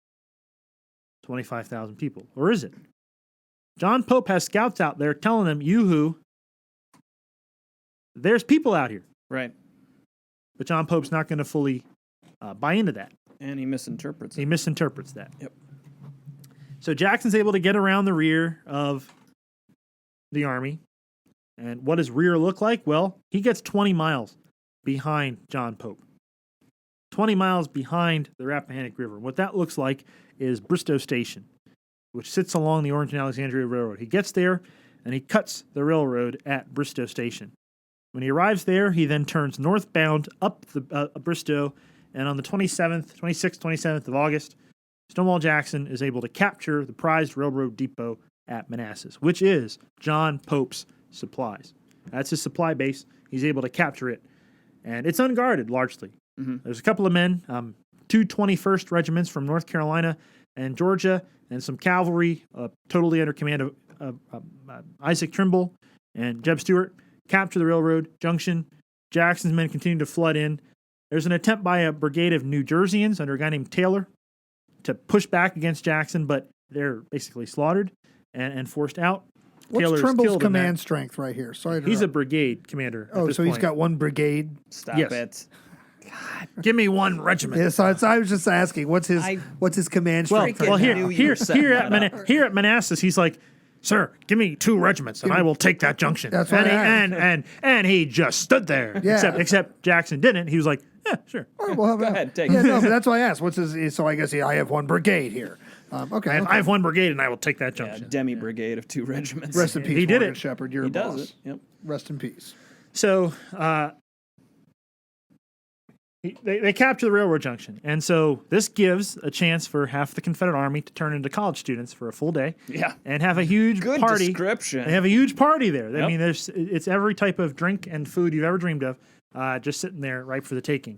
25,000 people, or is it? John Pope has scouts out there telling him, yoo-hoo, there's people out here. Right. But John Pope's not going to fully buy into that. And he misinterprets it. He misinterprets that. Yep. So Jackson's able to get around the rear of the army. And what does rear look like? Well, he gets 20 miles behind John Pope. 20 miles behind the Rappahannock River. What that looks like is Bristow Station, which sits along the Orange and Alexandria Railroad. He gets there, and he cuts the railroad at Bristow Station. When he arrives there, he then turns northbound up the Bristow, and on the 26th, 27th of August, Stonewall Jackson is able to capture the prized railroad depot at Manassas, which is John Pope's supplies. That's his supply base. He's able to capture it, and it's unguarded largely. Mm-hmm. There's a couple of men, 2 21st regiments from North Carolina and Georgia, and some cavalry, totally under command of Isaac Trimble and Jeb Stuart, capture the railroad junction. Jackson's men continue to flood in. There's an attempt by a brigade of New Jerseyans under a guy named Taylor to push back against Jackson, but they're basically slaughtered and forced out. What's Taylor's Trimble's command strength right here? Sorry to He's a interrupt. brigade commander. Oh, so he's got one brigade? Stop Yes. it. God, give me one regiment. Yeah, so I was just asking, what's his command strength? Well, Freaking here at Manassas, he's like, sir, give me 2 regiments, and I will take that junction. That's what and he just stood there. Yeah. Except Jackson didn't. He was like, yeah, sure. All right, well, Go ahead, take yeah, it. no, but that's why I asked. What's his? So I guess I have one brigade here. Okay, I have 1 brigade, and I will take that Yeah, junction. demi brigade of 2 regiments. Rest in peace, He did Morgan it. Shepherd. You're He a boss. does it. Yep. Rest in peace. So they capture the railroad junction, and so this gives a chance for half the Confederate Army to turn into college students for a full day. Yeah. And have a huge Good party. description. They have a huge party there. I Yep. mean, it's every type of drink and food you've ever dreamed of, just sitting there ripe for the taking.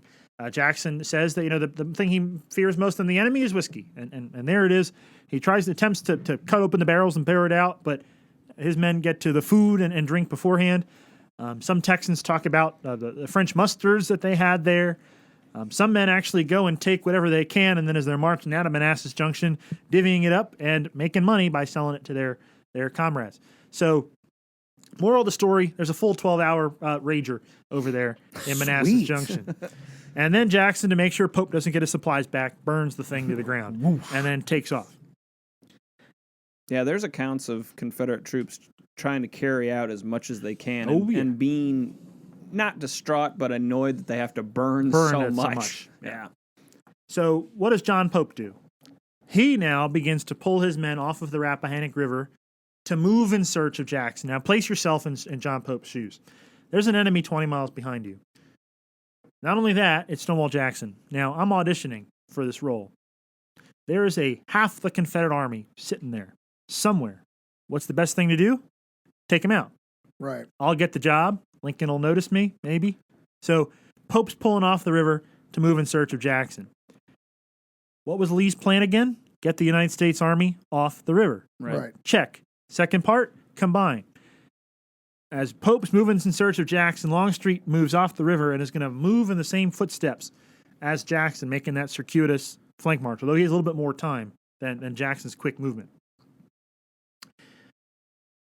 Jackson says that the thing he fears most in the enemy is whiskey, and there it is. He attempts to cut open the barrels and bear it out, but his men get to the food and drink beforehand. Some Texans talk about the French mustards that they had there. Some men actually go and take whatever they can, and then as they're marching out of Manassas Junction, divvying it up and making money by selling it to their comrades. So, moral of the story, there's a full 12-hour rager over there in Manassas Junction. And then Jackson, to make sure Pope doesn't get his supplies back, burns the thing to the ground and then takes off. Yeah, there's accounts of Confederate troops trying to carry out as much as they can and being not distraught, but annoyed that they have to burn so much. Yeah. So what does John Pope do? He now begins to pull his men off of the Rappahannock River to move in search of Jackson. Now place yourself in John Pope's shoes. There's an enemy 20 miles behind you. Not only that, it's Stonewall Jackson. Now, I'm auditioning for this role. There is a half the Confederate Army sitting there somewhere. What's the best thing to do? Take him out. Right. I'll get the job. Lincoln will notice me, maybe. So Pope's pulling off the river to move in search of Jackson. What was Lee's plan again? Get the United States Army off the river. Right. Check. Second part, combine. As Pope's moving in search of Jackson, Longstreet moves off the river and is going to move in the same footsteps as Jackson, making that circuitous flank march, although he has a little bit more time than Jackson's quick movement.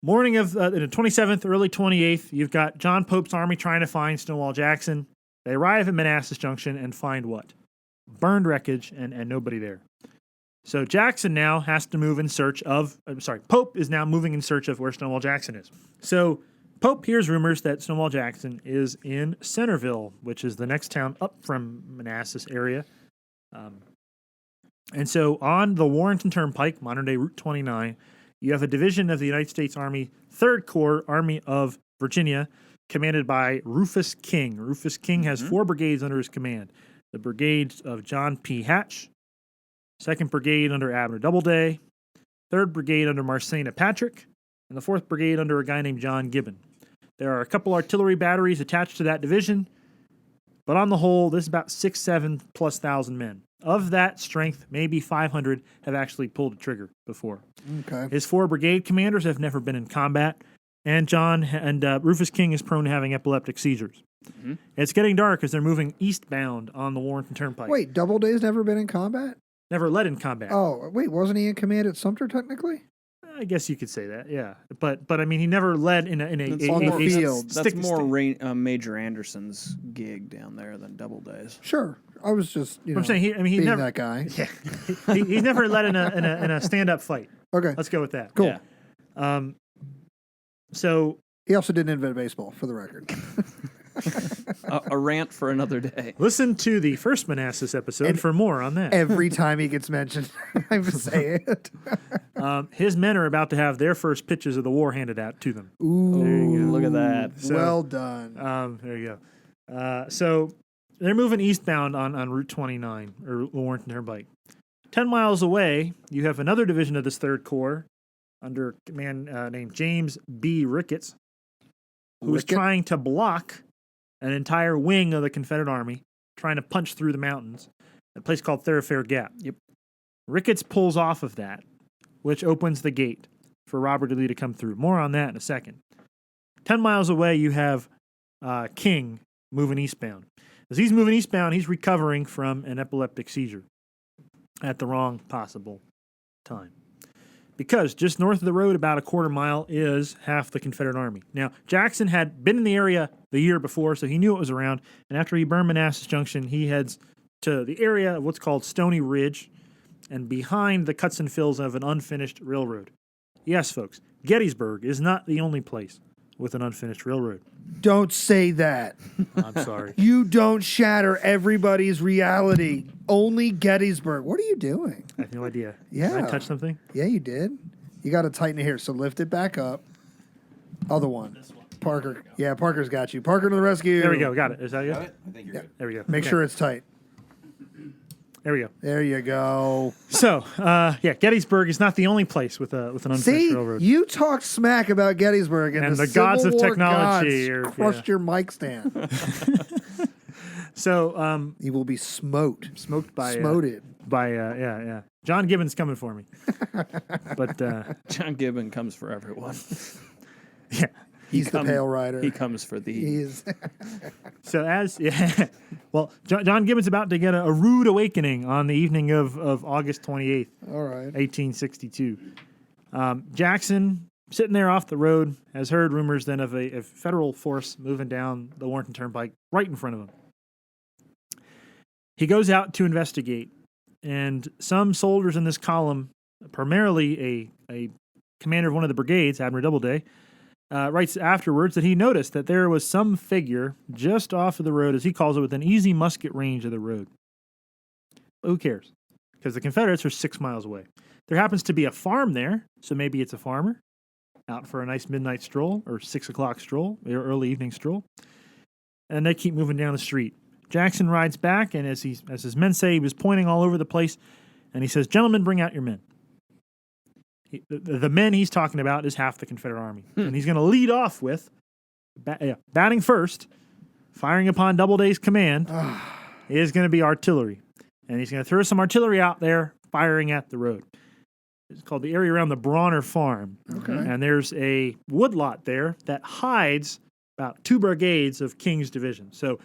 Morning of the 27th, early 28th, you've got John Pope's army trying to find Stonewall Jackson. They arrive at Manassas Junction and find what? Burned wreckage and nobody there. So Jackson now has to move in search of, Pope is now moving in search of where Stonewall Jackson is. So Pope hears rumors that Stonewall Jackson is in Centerville, which is the next town up from Manassas area. And so on the Warrenton Turnpike, modern-day Route 29, you have a division of the United States Army, 3rd Corps, Army of Virginia, commanded by Rufus King. Rufus King has 4 brigades under his command. The brigades of John P. Hatch, 2nd Brigade under Abner Doubleday, 3rd Brigade under Marsena Patrick, and the 4th Brigade under a guy named John Gibbon. There are a couple artillery batteries attached to that division, but on the whole, this is about 6,000+ men. Of that strength, maybe 500 have actually pulled a trigger before. Okay. His 4 brigade commanders have never been in combat, and Rufus King is prone to having epileptic seizures. Mm-hmm. It's getting dark as they're moving eastbound on the Warrenton Turnpike. Wait, Doubleday's never been in combat? Never led in combat. Oh, wait, wasn't he in command at Sumter technically? I guess you could say that, yeah. But I mean, he never led in a on the field. That's more Major Anderson's gig down there than Doubleday's. Sure, I was just I'm saying he being never that guy. Yeah, he's never led in a stand up fight. Okay, let's go with that. Cool. Yeah. So he also didn't invent baseball, for the record. A rant for another day. Listen to the first Manassas episode for more on that. Every time he gets mentioned, I say it. His men are about to have their first pitches of the war handed out to them. Ooh, there you go. Look at that. So, well done. There you go. So they're moving eastbound on Route 29, or Warrenton Turnpike. 10 miles away, you have another division of this 3rd Corps under a man named James B. Ricketts, who is trying to block an entire wing of the Confederate Army, trying to punch through the mountains, a place called Thoroughfare Gap. Yep. Ricketts pulls off of that, which opens the gate for Robert E. Lee to come through. More on that in a second. 10 miles away, you have King moving eastbound. As he's moving eastbound, he's recovering from an epileptic seizure at the wrong possible time. Because just north of the road, about a quarter mile, is half the Confederate Army. Now, Jackson had been in the area the year before, so he knew it was around. And after he burned Manassas Junction, he heads to the area of what's called Stony Ridge, and behind the cuts and fills of an unfinished railroad. Yes, folks, Gettysburg is not the only place with an unfinished railroad. Don't say that. I'm sorry. You don't shatter everybody's reality. Only Gettysburg. What are you doing? I have no idea. Yeah. Did I touch something? Yeah, you did. You got to tighten it here. So lift it back up. Other one. This one. Parker. Yeah, Parker's got you. Parker to the rescue. There we go. Got it. Is that Got it? it? I think you're good. There we go. Make Okay. sure it's tight. There we go. There you go. So, Gettysburg is not the only place with an unfinished See, railroad. you talk smack about Gettysburg, and the Civil gods of War technology gods crushed your mic stand. So, You will be smoked. smoked by Smoted. John Gibbon's coming for me. But John Gibbon comes for everyone. yeah. He's the Pale Rider. He comes for thee. He is. So well, John Gibbon's about to get a rude awakening on the evening of August 28th, All right. 1862. Jackson, sitting there off the road, has heard rumors then of a federal force moving down the Warrenton Turnpike right in front of him. He goes out to investigate, and some soldiers in this column, primarily a commander of one of the brigades, Admiral Doubleday, writes afterwards that he noticed that there was some figure just off of the road, as he calls it, within easy musket range of the road. Who cares? Because the Confederates are 6 miles away. There happens to be a farm there, so maybe it's a farmer out for a nice midnight stroll or 6 o'clock stroll, or early evening stroll. And they keep moving down the street. Jackson rides back, and as his men say, he was pointing all over the place, and he says, "Gentlemen, bring out your men." The men he's talking about is half the Confederate Army. And he's going to lead off with, batting first, firing upon Doubleday's command, is going to be artillery. And he's going to throw some artillery out there, firing at the road. It's called the area around the Bronner Farm. Okay. And there's a woodlot there that hides about 2 brigades of King's division. So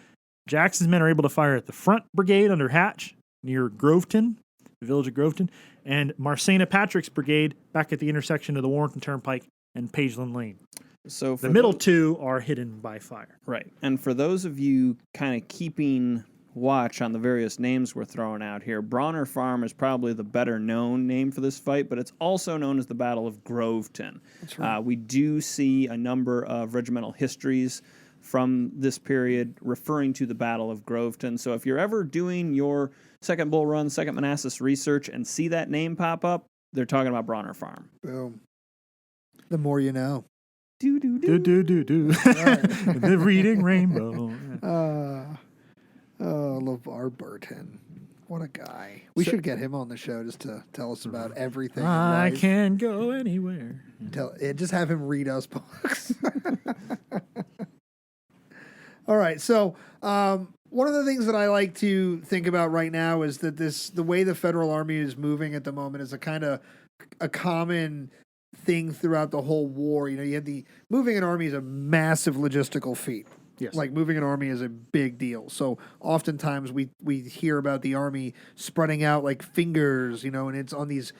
Jackson's men are able to fire at the front brigade under Hatch near Groveton, the village of Groveton, and Marsena Patrick's brigade back at the intersection of the Warrenton Turnpike and Pageland Lane. So The middle 2 are hidden by fire. Right. And for those of you kind of keeping watch on the various names we're throwing out here, Bronner Farm is probably the better known name for this fight, but it's also known as the Battle of Groveton. That's right. We do see a number of regimental histories from this period referring to the Battle of Groveton. So if you're ever doing your Second Bull Run, Second Manassas research and see that name pop up, they're talking about Bronner Farm. Boom. The more you know. Do. The reading rainbow. LeVar Burton. What a guy. We should get him on the show just to tell us about everything. I can go anywhere. Just have him read us books. All right. So, one of the things that I like to think about right now is that the way the Federal Army is moving at the moment is a kind of a common thing throughout the whole war. You have moving an army is a massive logistical feat. Yes. Like moving an army is a big deal. So oftentimes we hear about the army spreading out like fingers, and it's on these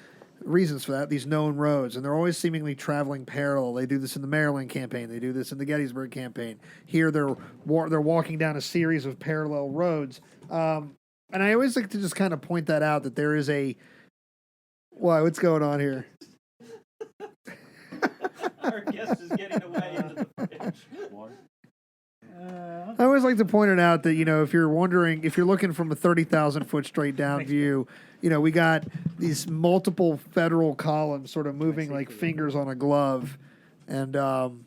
reasons for that, these known roads, and they're always seemingly traveling parallel. They do this in the Maryland campaign. They do this in the Gettysburg campaign. Here they're walking down a series of parallel roads. And I always like to just kind of point that out, that there is what's going on here? Our guest is getting away into the fridge. I always like to point it out that, if you're looking from a 30,000 foot straight down view, we got these multiple federal columns sort of moving like fingers on a glove. And I'm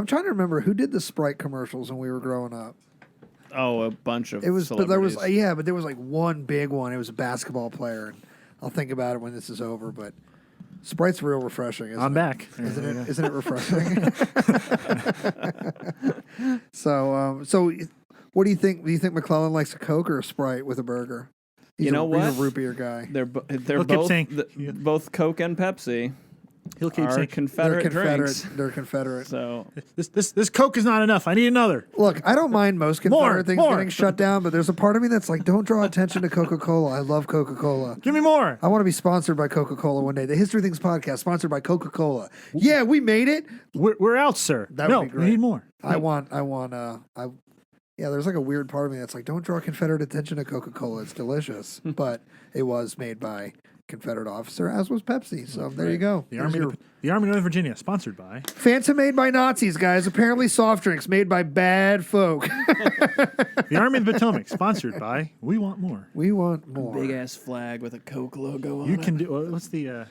trying to remember who did the Sprite commercials when we were growing up. Oh, a bunch of But there was celebrities. like one big one. It was a basketball player, and I'll think about it when this is over, but Sprite's real refreshing, isn't it? I'm back. Isn't it refreshing? So what do you think? Do you think McClellan likes a Coke or a Sprite with a burger? He's what? He's a root beer guy. They're He'll keep both saying- both Coke and Pepsi He'll keep are saying, Confederate drinks. They're Confederate. So this Coke is not enough. I need another. Look, I don't mind most Confederate things more. getting shut down, but there's a part of me that's like, don't draw attention to Coca-Cola. I love Coca-Cola. Give me more. I want to be sponsored by Coca-Cola one day. The History Things podcast sponsored by Coca-Cola. Yeah, we made it. We're out, sir. That no, would be great. we need more. There's like a weird part of me that's like, don't draw Confederate attention to Coca-Cola. It's delicious. But it was made by Confederate officer, as was Pepsi. So there you go. The Army of Northern Virginia, sponsored by Fanta made by Nazis, guys. Apparently soft drinks made by bad folk. the Army of the Potomac, sponsored by We Want More. We want more. big ass flag with a Coke logo on You it. can do. What's the?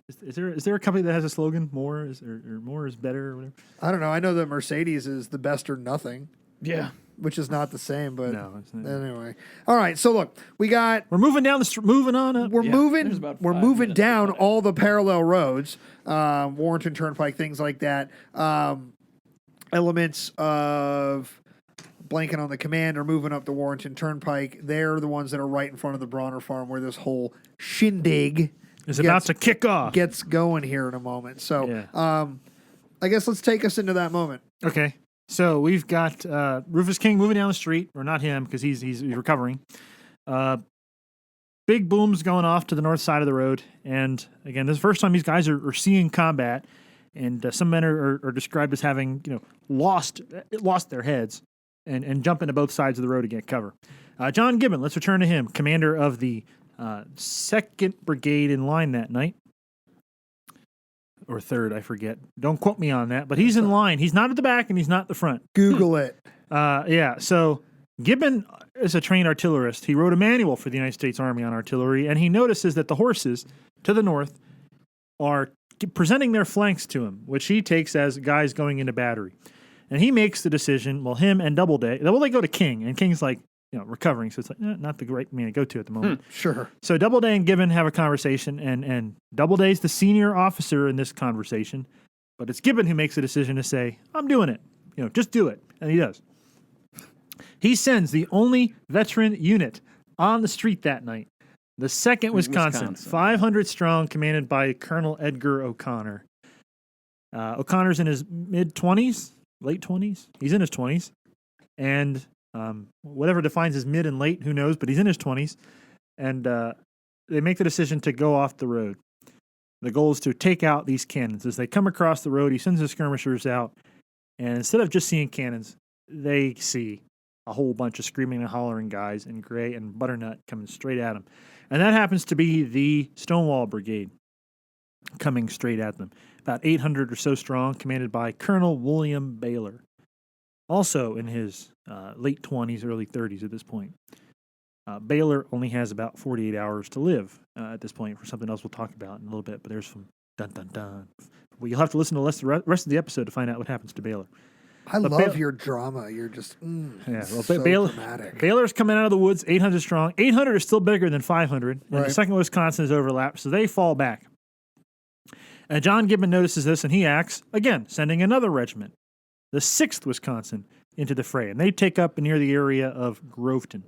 Is there a company that has a slogan? More is or more is better or whatever. I don't know. I know that Mercedes is the best or nothing. Yeah. Which is not the same, but No, it's not. anyway. All right, so look, we're moving down the street, moving on up. there's about we're 5 moving minutes down to go. all the parallel roads, Warrenton Turnpike, things like that. Elements of blanking on the command are moving up the Warrenton Turnpike. They're the ones that are right in front of the Bronner Farm, where this whole shindig is about to kick off. Gets going here in a moment. So, Yeah. I guess let's take us into that moment. Okay. So we've got Rufus King moving down the street, or not him because he's recovering. Big booms going off to the north side of the road, and again, this is the first time these guys are seeing combat. And some men are described as having lost their heads and jump into both sides of the road to get cover. John Gibbon, let's return to him, commander of the 2nd Brigade in line that night. Or 3rd, I forget. Don't quote me on that, but he's in line. He's not at the back and he's not at the front. Google it. Yeah, so Gibbon is a trained artillerist. He wrote a manual for the United States Army on artillery, and he notices that the horses to the north are presenting their flanks to him, which he takes as guys going into battery. And he makes the decision, well, him and Doubleday, they go to King, and King's like, recovering, so it's like, not the right man to go to at the moment. Sure. So Doubleday and Gibbon have a conversation, and Doubleday's the senior officer in this conversation, but it's Gibbon who makes the decision to say, I'm doing it. Just do it. And he does. He sends the only veteran unit on the street that night, the 2nd Wisconsin, 500 strong, commanded by Colonel Edgar O'Connor. O'Connor's in his mid-20s, late 20s. He's in his 20s. And whatever defines as mid and late, who knows, but he's in his 20s. And they make the decision to go off the road. The goal is to take out these cannons. As they come across the road, he sends his skirmishers out. And instead of just seeing cannons, they see a whole bunch of screaming and hollering guys in gray and butternut coming straight at them. And that happens to be the Stonewall Brigade coming straight at them. About 800 or so strong, commanded by Colonel William Baylor. Also in his late 20s, early 30s at this point. Baylor only has about 48 hours to live at this point for something else we'll talk about in a little bit, but there's some dun-dun-dun. Well, you'll have to listen to the rest of the episode to find out what happens to Baylor. I love your drama. You're just so dramatic. Baylor's coming out of the woods, 800 strong. 800 is still bigger than 500, and the 2nd Wisconsin is overlapped, so they fall back. And John Gibbon notices this, and he acts, again, sending another regiment, the 6th Wisconsin, into the fray, and they take up near the area of Groveton.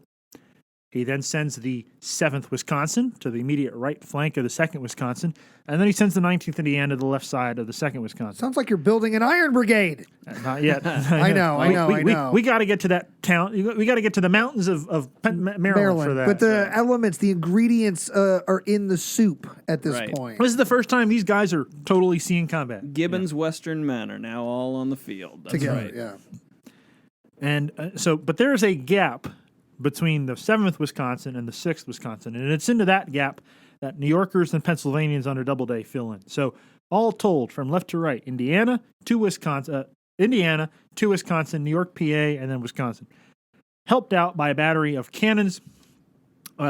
He then sends the 7th Wisconsin to the immediate right flank of the 2nd Wisconsin, and then he sends the 19th Indiana to the left side of the 2nd Wisconsin. Sounds like you're building an Iron Brigade. Not yet. I know. We got to get to that town. We got to get to the mountains of Maryland for that. But the elements, the ingredients are in the soup at this point. This is the first time these guys are totally seeing combat. Gibbon's Western men are now all on the field. That's together, right. Yeah. And but there is a gap between the 7th Wisconsin and the 6th Wisconsin, and it's into that gap that New Yorkers and Pennsylvanians under Doubleday fill in. So all told, from left to right, Indiana to Wisconsin, New York, PA, and then Wisconsin, helped out by a battery of cannons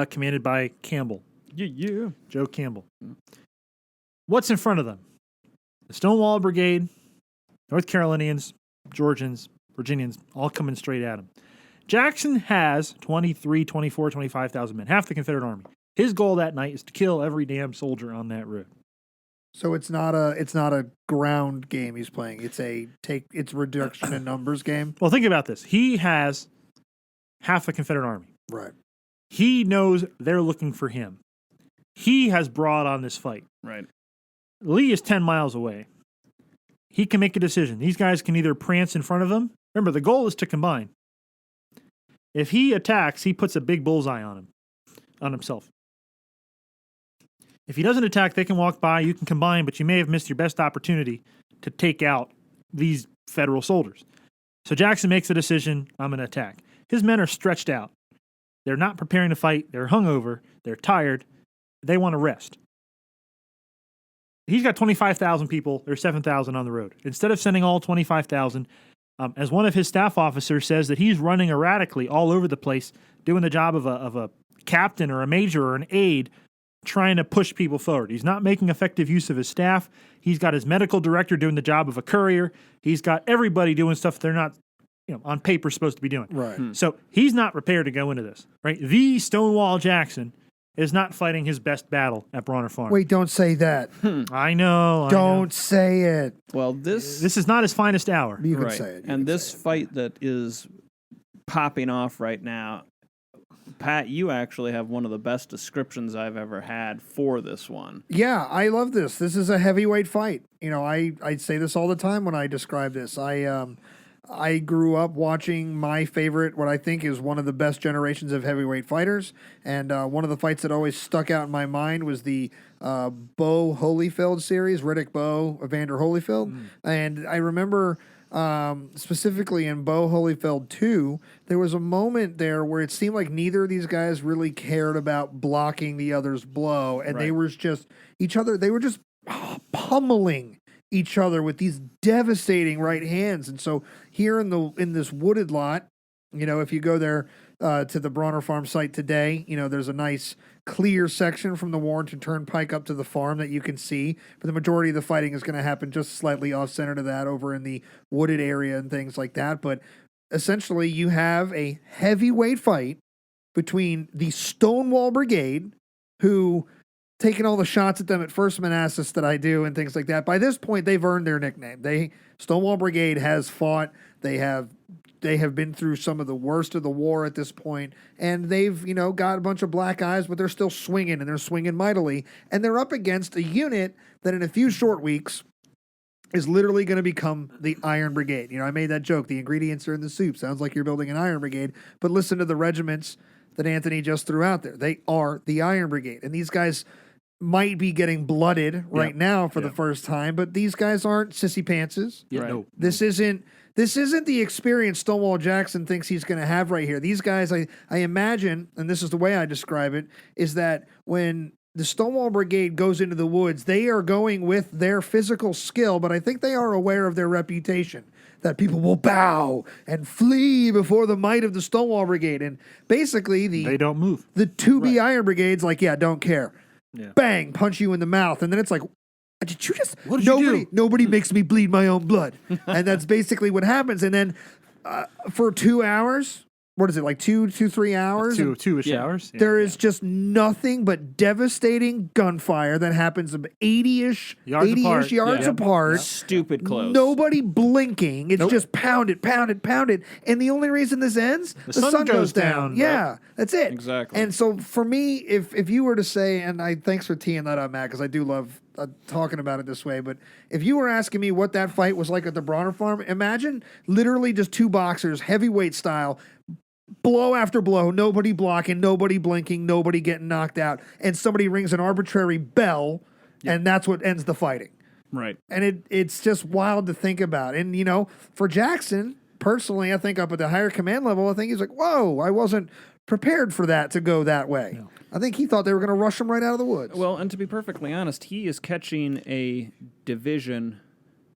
commanded by Campbell. Yeah. Joe Campbell. What's in front of them? The Stonewall Brigade, North Carolinians, Georgians, Virginians, all coming straight at him. Jackson has 23, 24, 25,000 men, half the Confederate Army. His goal that night is to kill every damn soldier on that road. So it's not a ground game he's playing. It's reduction in numbers game. Well, think about this. He has half the Confederate Army. Right. He knows they're looking for him. He has brought on this fight. Right. Lee is 10 miles away. He can make a decision. These guys can either prance in front of him. Remember, the goal is to combine. If he attacks, he puts a big bullseye on himself. If he doesn't attack, they can walk by, you can combine, but you may have missed your best opportunity to take out these Federal soldiers. So Jackson makes a decision, I'm going to attack. His men are stretched out. They're not preparing to fight. They're hungover. They're tired. They want to rest. He's got 25,000 people. There's 7,000 on the road. Instead of sending all 25,000, as one of his staff officers says, that he's running erratically all over the place, doing the job of a captain or a major or an aide, trying to push people forward. He's not making effective use of his staff. He's got his medical director doing the job of a courier. He's got everybody doing stuff they're not, on paper supposed to be doing. Right. So he's not prepared to go into this. Right. The Stonewall Jackson is not fighting his best battle at Bronner Farm. Wait, don't say that. I know. Don't say it. Well, this is not his finest hour. You can say it. And this fight that is popping off right now, Pat, you actually have one of the best descriptions I've ever had for this one. Yeah, I love this. This is a heavyweight fight. You know, I say this all the time when I describe this. I grew up watching my favorite, what I think is one of the best generations of heavyweight fighters, and one of the fights that always stuck out in my mind was the Bo Holyfield series, Riddick Bowe, Evander Holyfield, and I remember specifically in Bo Holyfield 2, there was a moment there where it seemed like neither of these guys really cared about blocking the other's blow, and they were just they were just pummeling each other with these devastating right hands. And so here in this wooded lot, you know, if you go there to the Bronner Farm site today, you know, there's a nice clear section from the Warrenton Turnpike up to the farm that you can see. But the majority of the fighting is going to happen just slightly off center to that over in the wooded area and things like that. But essentially you have a heavyweight fight between the Stonewall Brigade, who taking all the shots at them at First Manassas that I do and things like that. By this point, they've earned their nickname. Stonewall Brigade has fought. They have been through some of the worst of the war at this point, and they've, you know, got a bunch of black eyes, but they're still swinging, and they're swinging mightily, and they're up against a unit that in a few short weeks is literally going to become the Iron Brigade. You know, I made that joke. The ingredients are in the soup. Sounds like you're building an Iron Brigade, but listen to the regiments that Anthony just threw out there. They are the Iron Brigade, and these guys might be getting blooded right now for the first time, but these guys aren't sissy pantses. Yeah, no. This isn't the experience Stonewall Jackson thinks he's going to have right here. These guys, I imagine, and this is the way I describe it, is that when the Stonewall Brigade goes into the woods, they are going with their physical skill, but I think they are aware of their reputation, that people will bow and flee before the might of the Stonewall Brigade. And basically, they don't move. The 2B Iron Brigade's like, yeah, don't care. Yeah. Bang, punch you in the mouth. And then it's like, did you just... What did you do? Nobody makes me bleed my own blood. And that's basically what happens. And then for 2 hours, what is it, like 3 hours? Two-ish hours. Yeah, there is just nothing but devastating gunfire that happens 80-ish yards apart. Stupid close. Nobody blinking. It's just pound it. And the only reason this ends, the sun goes down. Yeah, that's it. Exactly. And so for me, if you were to say, and thanks for teeing that up, Matt, because I do love talking about it this way, but if you were asking me what that fight was like at the Bronner Farm, imagine literally just two boxers, heavyweight style, blow after blow, nobody blocking, nobody blinking, nobody getting knocked out, and somebody rings an arbitrary bell, and that's what ends the fighting. Right. And it's just wild to think about. And, you know, for Jackson, personally, I think up at the higher command level, I think he's like, whoa, I wasn't prepared for that to go that way. No. I think he thought they were going to rush him right out of the woods. Well, and to be perfectly honest, he is catching a division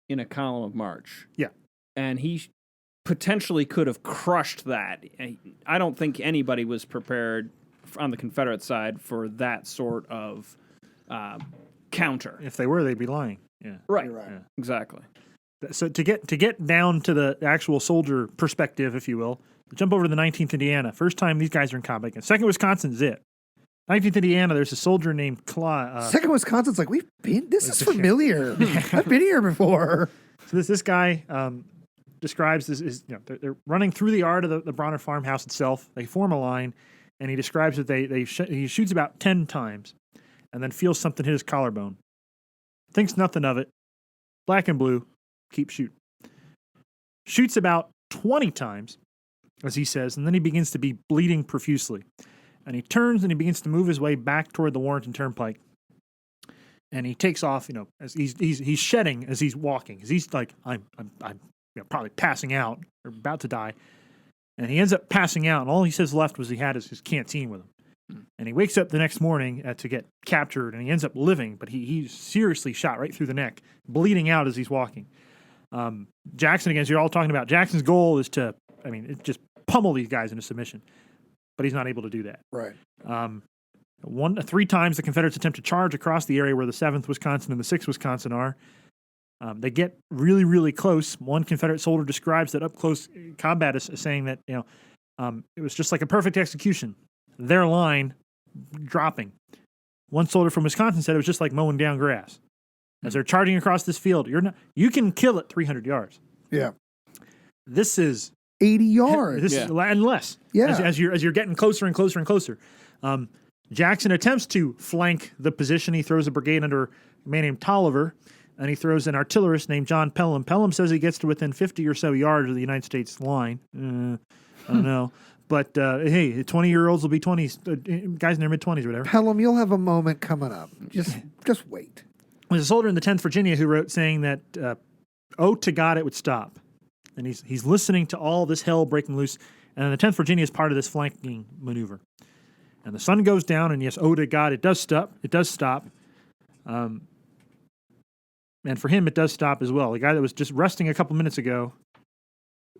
in a column of march. Yeah. And he potentially could have crushed that. I don't think anybody was prepared on the Confederate side for that sort of counter. If they were, they'd be lying. Yeah. Right. Yeah. Exactly. So to get down to the actual soldier perspective, if you will, jump over to the 19th Indiana. First time these guys are in combat again. Second Wisconsin's it. 19th Indiana, there's a soldier named Second Wisconsin's like, this is familiar. I've been here before. So this guy describes this is, you know, they're running through the yard of the Bronner farmhouse itself. They form a line, and he describes that he shoots about 10 times, and then feels something hit his collarbone. Thinks nothing of it. Black and blue, keep shooting. Shoots about 20 times, as he says, and then he begins to be bleeding profusely. And he turns and he begins to move his way back toward the Warrenton Turnpike. And he takes off, you know, as he's shedding as he's walking. As he's like, I'm probably passing out or about to die. And he ends up passing out, and all he says left was he had his canteen with him. And he wakes up the next morning to get captured, and he ends up living, but he's seriously shot right through the neck, bleeding out as he's walking. Jackson, again, as you're all talking about, Jackson's goal is to, just pummel these guys into submission. But he's not able to do that. Right. 3 times the Confederates attempt to charge across the area where the 7th Wisconsin and the 6th Wisconsin are. They get really, really close. One Confederate soldier describes that up-close combat as saying that, it was just like a perfect execution. Their line dropping. One soldier from Wisconsin said it was just like mowing down grass. As they're charging across this field, you can kill it 300 yards. Yeah. This is 80 yards. And less. Yeah. As you're getting closer and closer and closer. Jackson attempts to flank the position. He throws a brigade under a man named Tolliver, and he throws an artillerist named John Pelham. Pelham says he gets to within 50 or so yards of the United States line. I don't know. But, hey, 20-year-olds will be 20s, guys in their mid-20s or whatever. Pelham, you'll have a moment coming up. Just wait. There's a soldier in the 10th Virginia who wrote saying that, oh, to God, it would stop. And he's listening to all this hell breaking loose. And the 10th Virginia is part of this flanking maneuver. And the sun goes down, and yes, oh, to God, it does stop. It does stop. And for him, it does stop as well. The guy that was just resting a couple minutes ago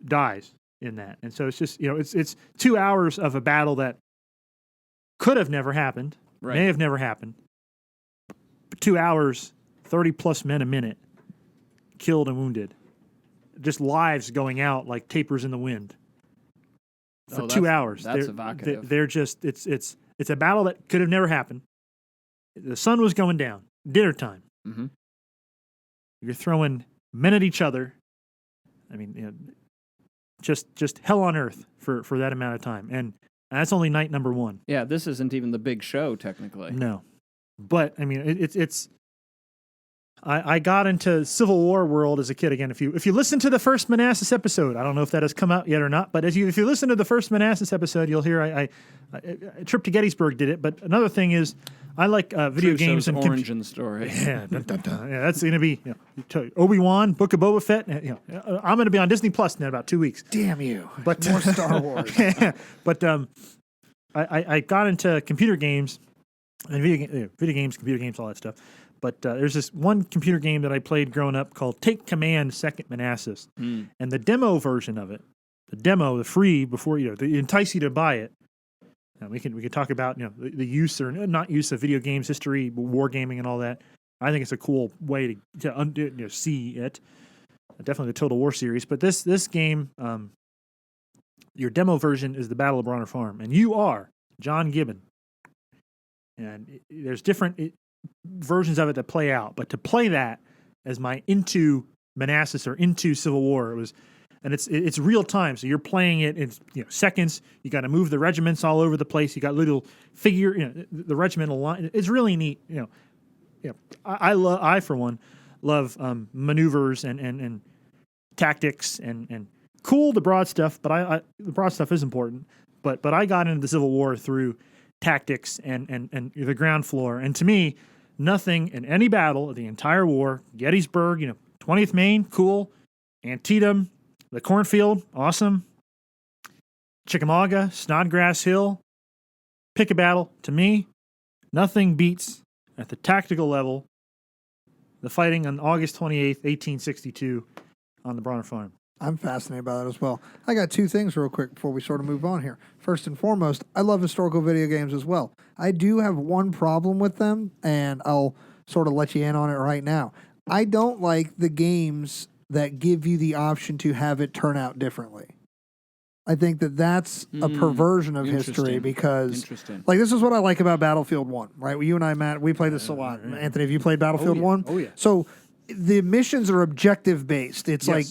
dies in that. And so it's just, it's 2 hours of a battle that could have never happened, may have never happened. But 2 hours, 30-plus men a minute, killed and wounded. Just lives going out like tapers in the wind for 2 hours. That's evocative. They're just, it's a battle that could have never happened. The sun was going down, dinner time. Mm-hmm. You're throwing men at each other. I mean, just hell on earth for that amount of time. And that's only night number one. Yeah, this isn't even the big show, technically. No. But, I mean, it's I got into Civil War world as a kid. Again, if you listen to the first Manassas episode, I don't know if that has come out yet or not, but if you listen to the first Manassas episode, you'll hear I Trip to Gettysburg did it. But another thing is, I like video games and origin story. Yeah, dun, dun, dun. Yeah, that's going to be Obi-Wan, Book of Boba Fett. I'm going to be on Disney Plus in about 2 weeks. Damn you! But more Star Wars. But I got into computer games and video games, computer games, all that stuff. But there's this one computer game that I played growing up called Take Command Second Manassas, and the demo version of it, the free before they entice you to buy it. And we can talk about the use or not use of video games history, wargaming, and all that. I think it's a cool way to see it. Definitely the Total War series, but this game, your demo version is the Battle of Bronner Farm, and you are John Gibbon. And there's different versions of it that play out, but to play that as my into Manassas or into Civil War, it's real time. So you're playing it in seconds. You got to move the regiments all over the place. You got little figure, the regimental line. It's really neat. I for one love maneuvers and tactics and cool the broad stuff. But the broad stuff is important. But I got into the Civil War through tactics and the ground floor. And to me, nothing in any battle of the entire war, Gettysburg, 20th Maine, cool. Antietam, the cornfield, awesome. Chickamauga, Snodgrass Hill, pick a battle. To me, nothing beats, at the tactical level, the fighting on August 28th, 1862 on the Bronner Farm. I'm fascinated by that as well. I got two things real quick before we sort of move on here. First and foremost, I love historical video games as well. I do have one problem with them, and I'll sort of let you in on it right now. I don't like the games that give you the option to have it turn out differently. I think that's a perversion of history because, like, this is what I like about Battlefield 1, right? Well, you and I, Matt, we play this a lot. Anthony, have you played Battlefield 1? Oh, yeah. So the missions are objective based. It's like,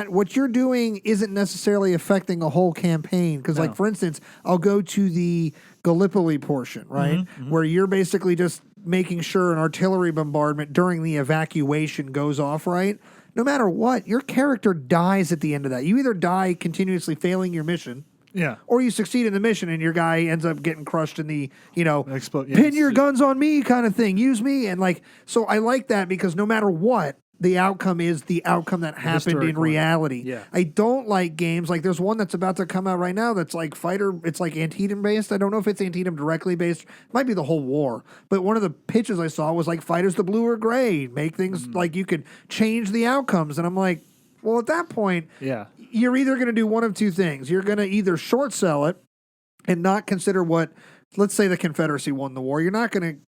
what you're doing isn't necessarily affecting a whole campaign. Because, like, for instance, I'll go to the Gallipoli portion, right? Where you're basically just making sure an artillery bombardment during the evacuation goes off, right? No matter what, your character dies at the end of that. You either die continuously failing your mission, or you succeed in the mission and your guy ends up getting crushed in the, pin your guns on me kind of thing. Use me. And so I like that because no matter what, the outcome is the outcome that happened in reality. Yeah. I don't like games like there's one that's about to come out right now that's like it's like Antietam based. I don't know if it's Antietam directly based. It might be the whole war. But one of the pitches I saw was like fight as the blue or gray. Make things like you could change the outcomes. And I'm like, well, at that point, you're either going to do one of two things. You're going to either short sell it and not consider what, let's say the Confederacy won the war. You're not going to,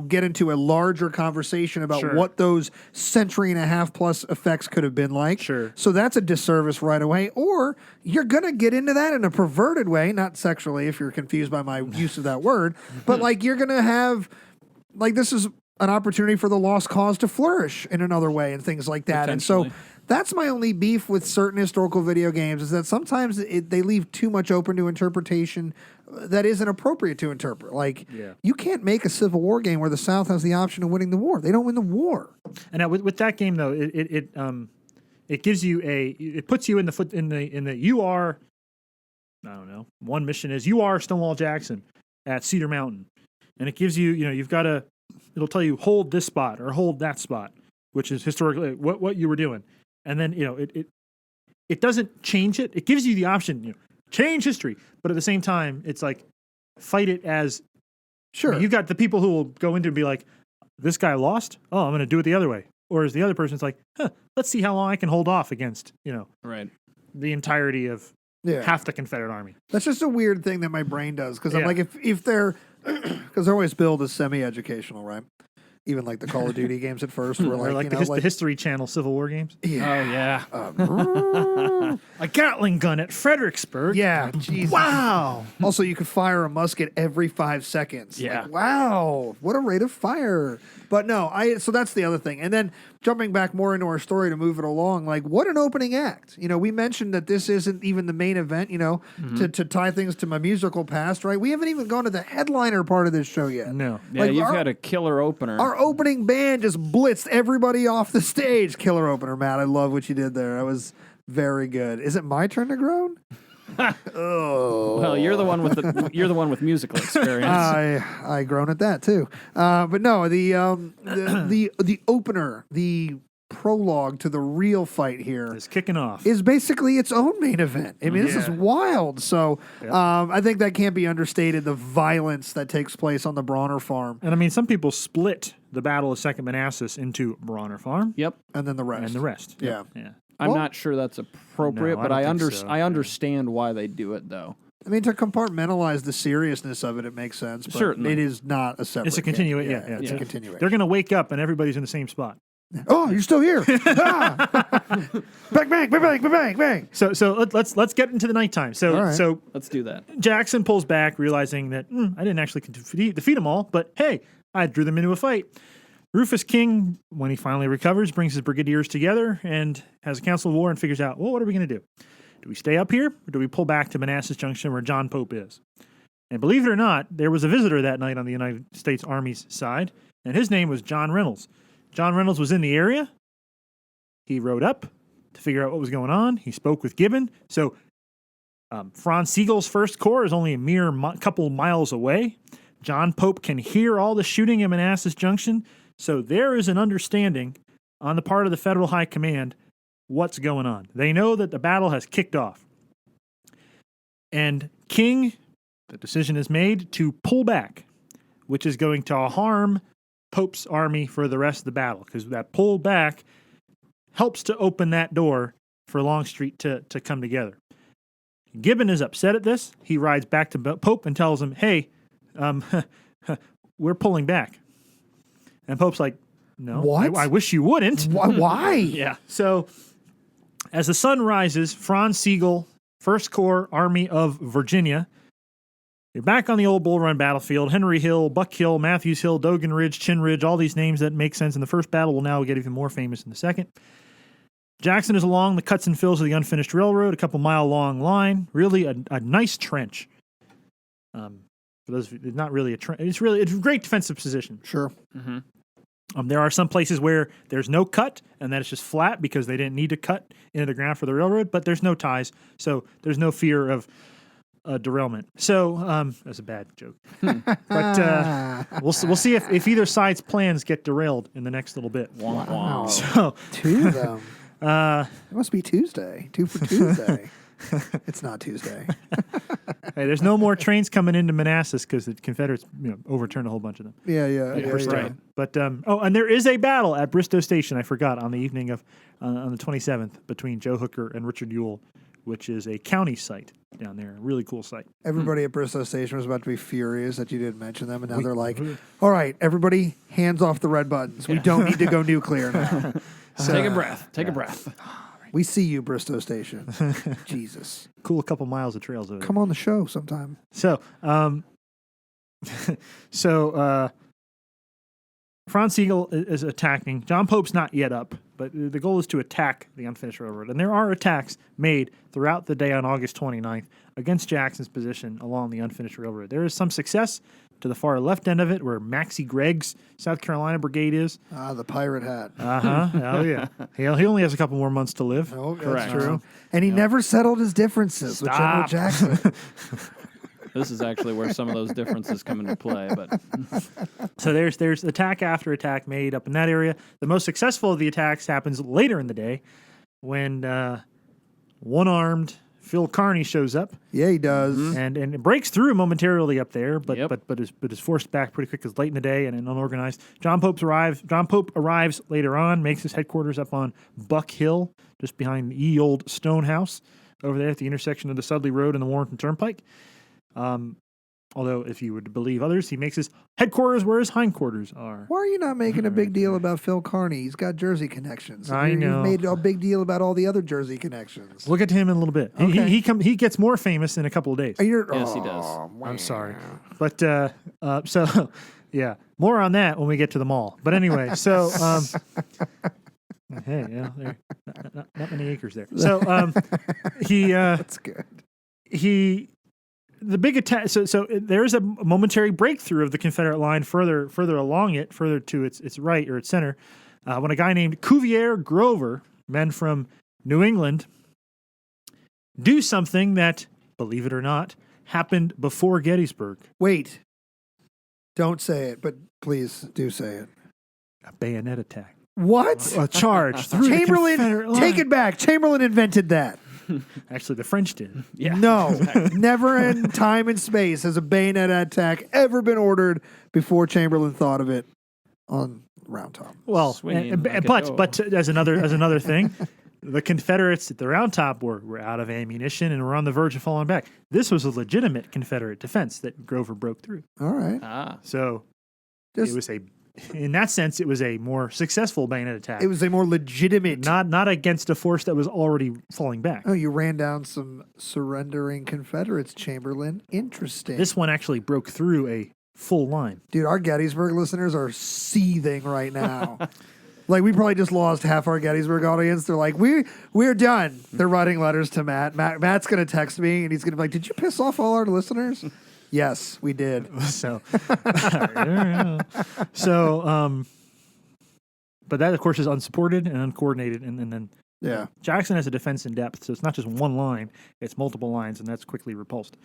get into a larger conversation about what those century and a half plus effects could have been like. Sure. So that's a disservice right away. Or you're going to get into that in a perverted way, not sexually if you're confused by my use of that word, but like you're going to have, like this is an opportunity for the lost cause to flourish in another way and things like that. And so That's my only beef with certain historical video games is that sometimes they leave too much open to interpretation that isn't appropriate to interpret. Like, you can't make a Civil War game where the South has the option of winning the war. They don't win the war. And now with that game though, it gives you it puts you in the you are, I don't know, one mission is you are Stonewall Jackson at Cedar Mountain, and it gives you you've got to, it'll tell you hold this spot or hold that spot, which is historically what you were doing, and then it doesn't change it. It gives you the option, change history, but at the same time, it's like fight it as sure. You've got the people who will go into and be like, this guy lost. Oh, I'm going to do it the other way. Or is the other person's like, let's see how long I can hold off against right, the entirety of half the Confederate Army. That's just a weird thing that my brain does because I'm like, if they're because they're always billed as semi-educational, right? Even like the Call of Duty games at first were like, the History Channel Civil War games. Yeah. Oh yeah. A Gatling gun at Fredericksburg. Yeah. Jesus. Wow. Also, you could fire a musket every 5 seconds. Yeah. Like, wow. What a rate of fire. But no, so that's the other thing. And then jumping back more into our story to move it along, like what an opening act. We mentioned that this isn't even the main event, to tie things to my musical past, right? We haven't even gone to the headliner part of this show yet. No. Yeah, you've got a killer opener. Our opening band just blitzed everybody off the stage. Killer opener, Matt. I love what you did there. That was very good. Is it my turn to groan? Oh. Well, you're the one with musical experience. I groan at that too. But no, the opener, the prologue to the real fight here is kicking off. Is basically its own main event. I mean, this is wild. So I think that can't be understated, the violence that takes place on the Bronner farm. And I mean, some people split the Battle of Second Manassas into Bronner Farm. Yep. And then the rest. Yeah. I'm not sure that's appropriate, but I understand why they do it, though. I mean, to compartmentalize the seriousness of it, it makes sense. But certainly. It is not a separate. It's a continuation. Yeah, it's a continuation. They're going to wake up and everybody's in the same spot. Oh, you're still here! Bang, bang, bang, bang, bang, bang. So let's get into the nighttime. So let's do that. Jackson pulls back, realizing that I didn't actually defeat them all, but hey, I drew them into a fight. Rufus King, when he finally recovers, brings his brigadiers together and has a council of war and figures out, well, what are we going to do? Do we stay up here or do we pull back to Manassas Junction where John Pope is? And believe it or not, there was a visitor that night on the United States Army's side, and his name was John Reynolds. John Reynolds was in the area. He rode up to figure out what was going on. He spoke with Gibbon. So Franz Siegel's First Corps is only a mere couple miles away. John Pope can hear all the shooting in Manassas Junction. So there is an understanding on the part of the Federal High Command what's going on. They know that the battle has kicked off. And King, the decision is made to pull back, which is going to harm Pope's army for the rest of the battle, because that pull back helps to open that door for Longstreet to come together. Gibbon is upset at this. He rides back to Pope and tells him, hey, we're pulling back. And Pope's like, no, what? I wish you wouldn't. Why? Yeah. So as the sun rises, Franz Sigel, First Corps Army of Virginia, you're back on the old Bull Run battlefield. Henry Hill, Buck Hill, Matthews Hill, Dogan Ridge, Chin Ridge, all these names that make sense in the first battle will now get even more famous in the second. Jackson is along the cuts and fills of the unfinished railroad, a couple mile long line, really a nice trench. For those of you, it's not really a trench. It's a great defensive position. Sure. Mm-hmm. There are some places where there's no cut and that it's just flat because they didn't need to cut into the ground for the railroad, but there's no ties, so there's no fear of derailment. So that's a bad joke, but we'll see if either side's plans get derailed in the next little bit. Wow. So 2 of them. It must be Tuesday. 2 for Tuesday. It's not Tuesday. Hey, there's no more trains coming into Manassas because the Confederates overturned a whole bunch of them. Yeah. But and there is a battle at Bristow Station. I forgot on the evening of on the 27th between Joe Hooker and Richard Ewell, which is a county site down there. A really cool site. Everybody at Bristow Station was about to be furious that you didn't mention them, and now they're like, all right, everybody, hands off the red buttons. We don't need to go nuclear now. So, take a breath. Take a breath. We see you, Bristow Station. Jesus. Cool couple miles of trails over there. Come on the show sometime. So, Franz Sigel is attacking. John Pope's not yet up, but the goal is to attack the unfinished railroad. And there are attacks made throughout the day on August 29th against Jackson's position along the unfinished railroad. There is some success to the far left end of it, where Maxie Gregg's South Carolina Brigade is. The pirate hat. Hell yeah. He only has a couple more months to live. Oh, Correct. that's true. And he never settled his differences with General Jackson. This is actually where some of those differences come into play. But So there's attack after attack made up in that area. The most successful of the attacks happens later in the day when one-armed Phil Kearny shows up. Yeah, he does. And it breaks through momentarily up there, but Yep. but is forced back pretty quick because late in the day and unorganized. John Pope arrives later on, makes his headquarters up on Buck Hill, just behind the ye old stone house over there at the intersection of the Sudley Road and the Warrenton Turnpike. Although, if you would believe others, he makes his headquarters where his hindquarters are. Why are you not making a big deal about Phil Kearny? He's got Jersey connections. I know. You've made a big deal about all the other Jersey connections. We'll get to him in a little bit. Okay. He gets more famous in a couple of days. yes, he does. I'm sorry, but so yeah, more on that when we get to the mall. But anyway, so hey, yeah, there not many acres there. So That's good. the big attack. So there's a momentary breakthrough of the Confederate line further along it, further to its right or its center, when a guy named Cuvier Grover, men from New England, do something that, believe it or not, happened before Gettysburg. Wait. Don't say it, but please do say it. A bayonet attack. What? A charge through the Confederate Chamberlain, line. take it back. Chamberlain invented that. Actually, the French did. Yeah. No, never in time and space has a bayonet attack ever been ordered before Chamberlain thought of it on Round Top. Well, Swinging like a but as another thing, the Confederates at the Round Top were out of ammunition and were on the verge of falling back. This was a legitimate Confederate defense that Grover broke through. All right. So Just, it was in that sense, it was a more successful bayonet attack. it was a more legitimate. not against a force that was already falling back. Oh, you ran down some surrendering Confederates, Chamberlain. Interesting. This one actually broke through a full line. Dude, our Gettysburg listeners are seething right now. Like, we probably just lost half our Gettysburg audience. They're like, we're done. They're writing letters to Matt. Matt's going to text me, and he's going to be like, did you piss off all our listeners? Yes, we did. So, but that, of course, is unsupported and uncoordinated. And then Yeah. Jackson has a defense in depth, so it's not just one line, it's multiple lines, and that's quickly repulsed.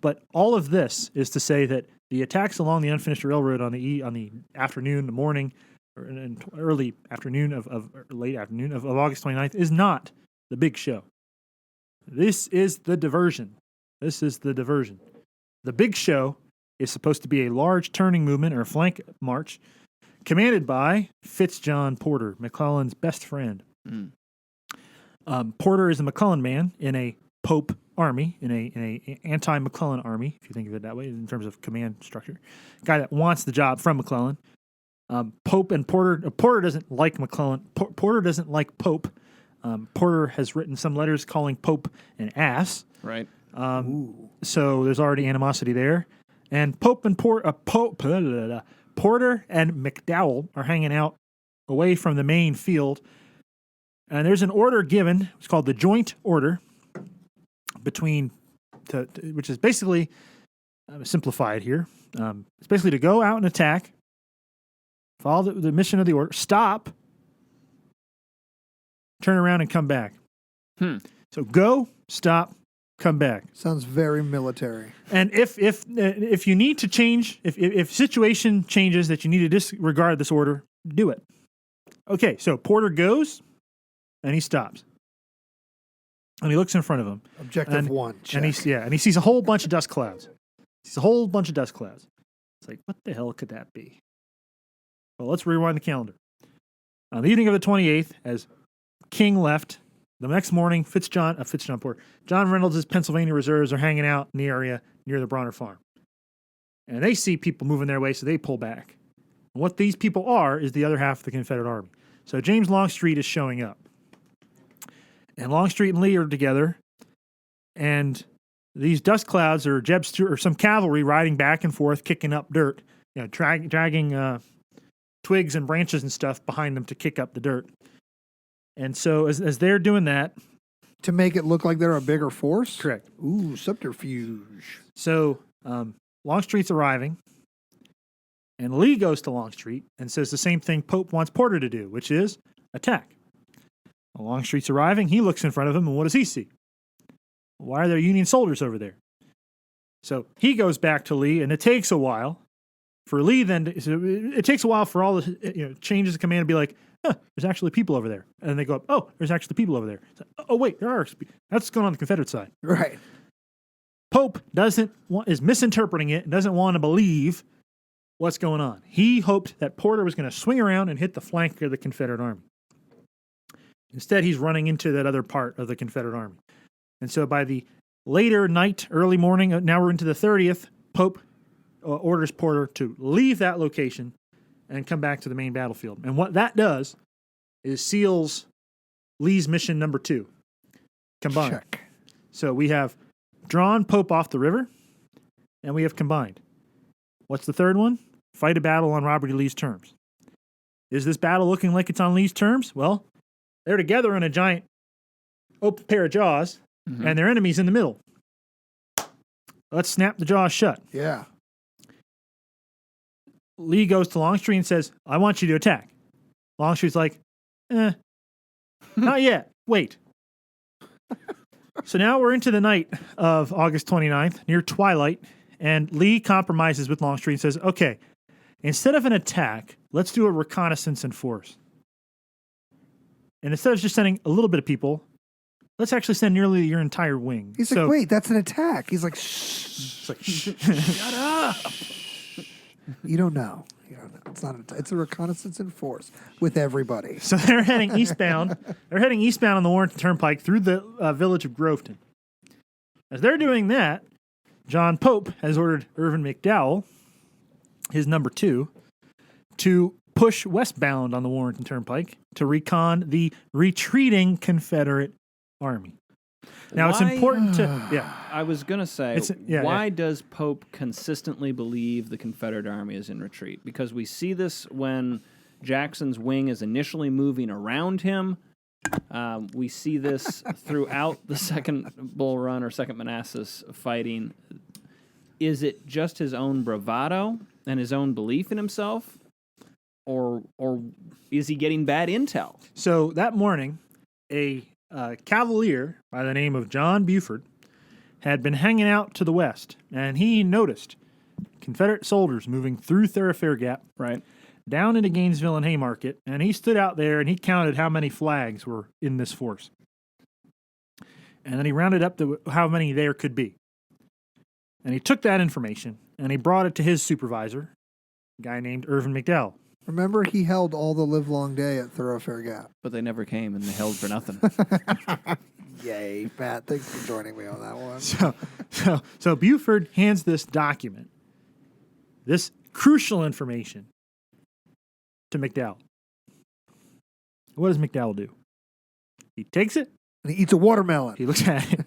But all of this is to say that the attacks along the unfinished railroad on the afternoon, the morning, or early afternoon late afternoon of August 29th is not the big show. This is the diversion. The big show is supposed to be a large turning movement or flank march commanded by Fitzjohn Porter, McClellan's best friend. Porter is a McClellan man in a Pope army, in a anti-McClellan army, if you think of it that way, in terms of command structure. Guy that wants the job from McClellan. Pope and Porter. Porter doesn't like McClellan. Porter doesn't like Pope. Porter has written some letters calling Pope an ass. Right. So there's already animosity there. And Porter and McDowell are hanging out away from the main field. And there's an order given. It's called the Joint Order, which is basically simplified here. It's basically to go out and attack, follow the mission of the order, stop, turn around, and come back. So go, stop, come back. Sounds very military. And if you need to change, if situation changes that you need to disregard this order, do it. Okay, so Porter goes, and he stops. And he looks in front of him. Objective one. Check. And he sees a whole bunch of dust clouds. It's like, what the hell could that be? Well, let's rewind the calendar. On the evening of the 28th, as King left, the next morning, John Reynolds' Pennsylvania reserves are hanging out in the area near the Bronner Farm. And they see people moving their way, so they pull back. And what these people are is the other half of the Confederate Army. So James Longstreet is showing up. And Longstreet and Lee are together. And these dust clouds are Jeb Stuart or some cavalry riding back and forth, kicking up dirt, dragging twigs and branches and stuff behind them to kick up the dirt. And so as they're doing that, To make it look like they're a bigger force? correct. Ooh, subterfuge. So Longstreet's arriving, and Lee goes to Longstreet and says the same thing Pope wants Porter to do, which is attack. Well, Longstreet's arriving. He looks in front of him, and what does he see? Why are there Union soldiers over there? So he goes back to Lee, and it takes a while for Lee. It takes a while for all the changes of command to be like, there's actually people over there, and then they go up. Oh, there's actually people over there. Oh wait, there are. That's going on the Confederate side. Right. Pope is misinterpreting it and doesn't want to believe what's going on. He hoped that Porter was going to swing around and hit the flank of the Confederate army. Instead, he's running into that other part of the Confederate army. And so by the later night, early morning, now we're into the 30th, Pope orders Porter to leave that location and come back to the main battlefield. And what that does is seals Lee's mission number 2 combined. Check. So we have drawn Pope off the river, and we have combined. What's the third one? Fight a battle on Robert E. Lee's terms. Is this battle looking like it's on Lee's terms? Well, they're together in a giant open pair of jaws, and their enemy's in the middle. Let's snap the jaws shut. Yeah. Lee goes to Longstreet and says, I want you to attack. Longstreet's like, not yet. Wait. So now we're into the night of August 29th, near twilight, and Lee compromises with Longstreet and says, okay, instead of an attack, let's do a reconnaissance in force. And instead of just sending a little bit of people, let's actually send nearly your entire wing. He's like, wait, that's an attack. He's like, shh. It's like, shut up. You don't know. It's not. It's a reconnaissance in force with everybody. So they're heading eastbound. They're heading eastbound on the Warrenton Turnpike through the village of Groveton. As they're doing that, John Pope has ordered Irvin McDowell, his number 2, to push westbound on the Warrenton Turnpike to recon the retreating Confederate army. Now, it's important to... I was going to say, why does Pope consistently believe the Confederate army is in retreat? Because we see this when Jackson's wing is initially moving around him. We see this throughout the Second Bull Run or Second Manassas fighting. Is it just his own bravado and his own belief in himself? Or is he getting bad intel? So that morning, a cavalier by the name of John Buford had been hanging out to the west, and he noticed Confederate soldiers moving through Thoroughfare Gap, right, down into Gainesville and Haymarket, and he stood out there and he counted how many flags were in this force. And then he rounded up to how many there could be. And he took that information and he brought it to his supervisor, a guy named Irvin McDowell. Remember, he held all the livelong day at Thoroughfare Gap. But they never came, and they held for nothing. Yay, Pat. Thanks for joining me on that one. So Buford hands this document, this crucial information, to McDowell. What does McDowell do? He takes it. And he eats a watermelon. He looks at it.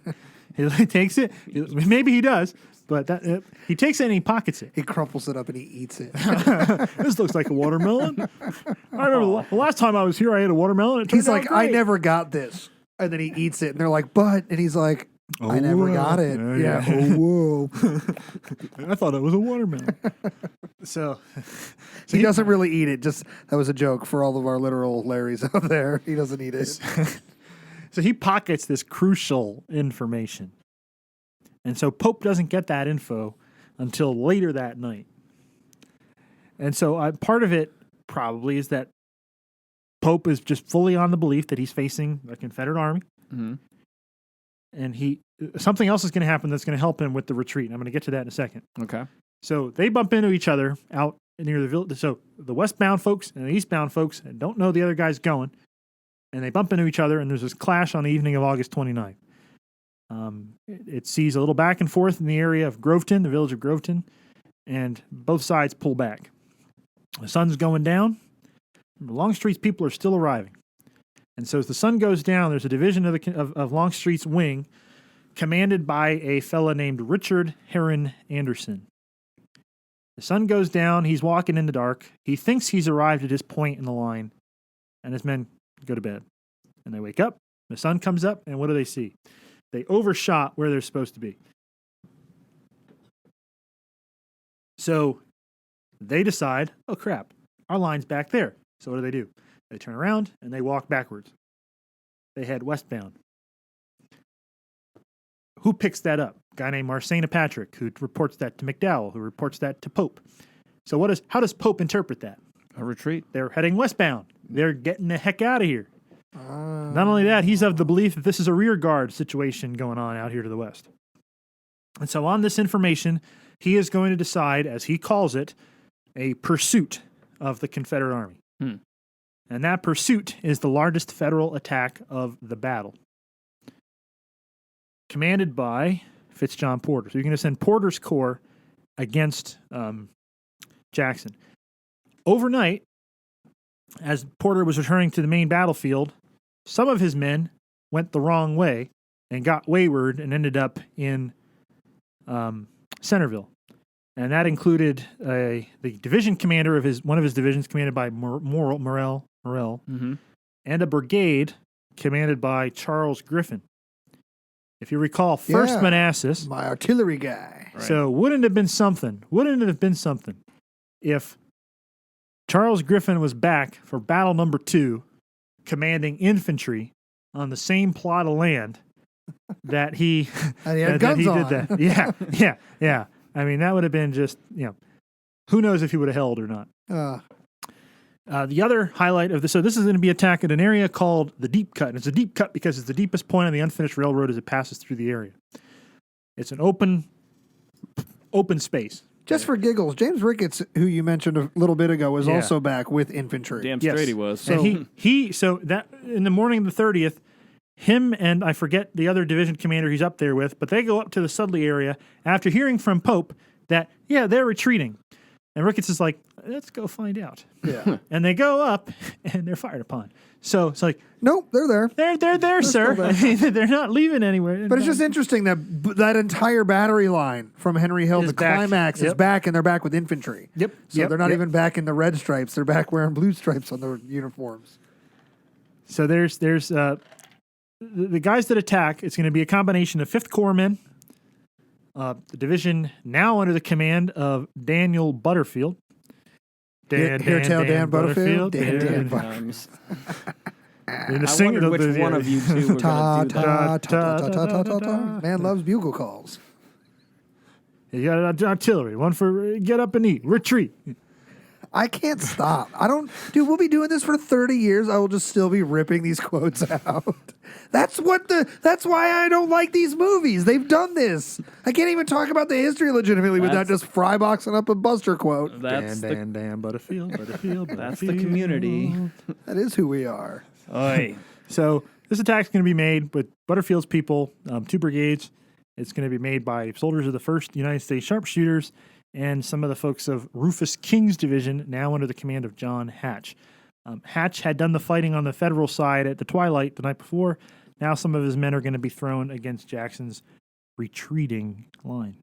He takes it. Maybe he does. But he takes it and he pockets it. He crumples it up and he eats it. This looks like a watermelon. I remember the last time I was here, I ate a watermelon. He's like, I never got this. And then he eats it. And they're like, but. And he's like, I never got it. Yeah. Oh, whoa. I thought it was a watermelon. So he doesn't really eat it. Just that was a joke for all of our literal Larrys out there. He doesn't eat it. So he pockets this crucial information. And so Pope doesn't get that info until later that night. And so part of it probably is that Pope is just fully on the belief that he's facing a Confederate army. Mm-hmm. And something else is going to happen that's going to help him with the retreat. And I'm going to get to that in a second. Okay. So they bump into each other out near the village. So the westbound folks and the eastbound folks don't know the other guy's going. And they bump into each other, and there's this clash on the evening of August 29th. It sees a little back and forth in the area of Groveton, the village of Groveton, and both sides pull back. The sun's going down. Longstreet's people are still arriving. And so as the sun goes down, there's a division of Longstreet's wing commanded by a fella named Richard Herron Anderson. The sun goes down. He's walking in the dark. He thinks he's arrived at his point in the line, and his men go to bed. And they wake up. The sun comes up, and what do they see? They overshot where they're supposed to be. So they decide, oh crap, our line's back there. So what do? They turn around and they walk backwards. They head westbound. Who picks that up? A guy named Marsena Patrick, who reports that to McDowell, who reports that to Pope. So how does Pope interpret that? A retreat. They're heading westbound. They're getting the heck out of here. Not only that, he's of the belief that this is a rear guard situation going on out here to the west. And so on this information, he is going to decide, as he calls it, a pursuit of the Confederate Army. And that pursuit is the largest federal attack of the battle. Commanded by Fitzjohn Porter. So you're going to send Porter's Corps against Jackson. Overnight, as Porter was returning to the main battlefield, some of his men went the wrong way and got wayward and ended up in Centerville. And that included the division commander of one of his divisions, commanded by Morrell, and a brigade commanded by Charles Griffin. If you recall, First Manassas, my artillery guy. Right. So wouldn't it have been something if Charles Griffin was back for battle number 2, commanding infantry on the same plot of land that he and he had guns did on. that. Yeah. I mean, that would have been just, who knows if he would have held or not. The other highlight of this, so this is going to be attack at an area called the Deep Cut. And it's a deep cut because it's the deepest point on the unfinished railroad as it passes through the area. It's an open space. Just for giggles, James Ricketts, who you mentioned a little bit ago, was also back with infantry. Damn straight he was. So so that in the morning of the 30th, him and I forget the other division commander he's up there with, but they go up to the Sudley area after hearing from Pope that, they're retreating. And Ricketts is like, let's go find out. Yeah. And they go up and they're fired upon. So it's like, nope, they're there. They're there, sir. They're not leaving anywhere. But it's just interesting that entire battery line from Henry Hill to Climax is back, and they're back with infantry. Yep. So they're not even back in the red stripes. They're back wearing blue stripes on their uniforms. So there's the guys that attack. It's going to be a combination of 5th Corps men, the division now under the command of Daniel Butterfield. Dan Butterfield. Dan Butterfield. I wondered which one of you two were going to do that. Man loves bugle calls. You got artillery. One for get up and eat. Retreat. I can't stop. We'll be doing this for 30 years. I will just still be ripping these quotes out. That's why I don't like these movies. They've done this. I can't even talk about the history legitimately without just fryboxing up a Buster quote. Dan Butterfield. That's the community. That is who we are. Oy. So this attack's going to be made with Butterfield's people, 2 brigades. It's going to be made by soldiers of the 1st United States Sharpshooters and some of the folks of Rufus King's division, now under the command of John Hatch. Hatch had done the fighting on the federal side at the twilight the night before. Now some of his men are going to be thrown against Jackson's retreating line.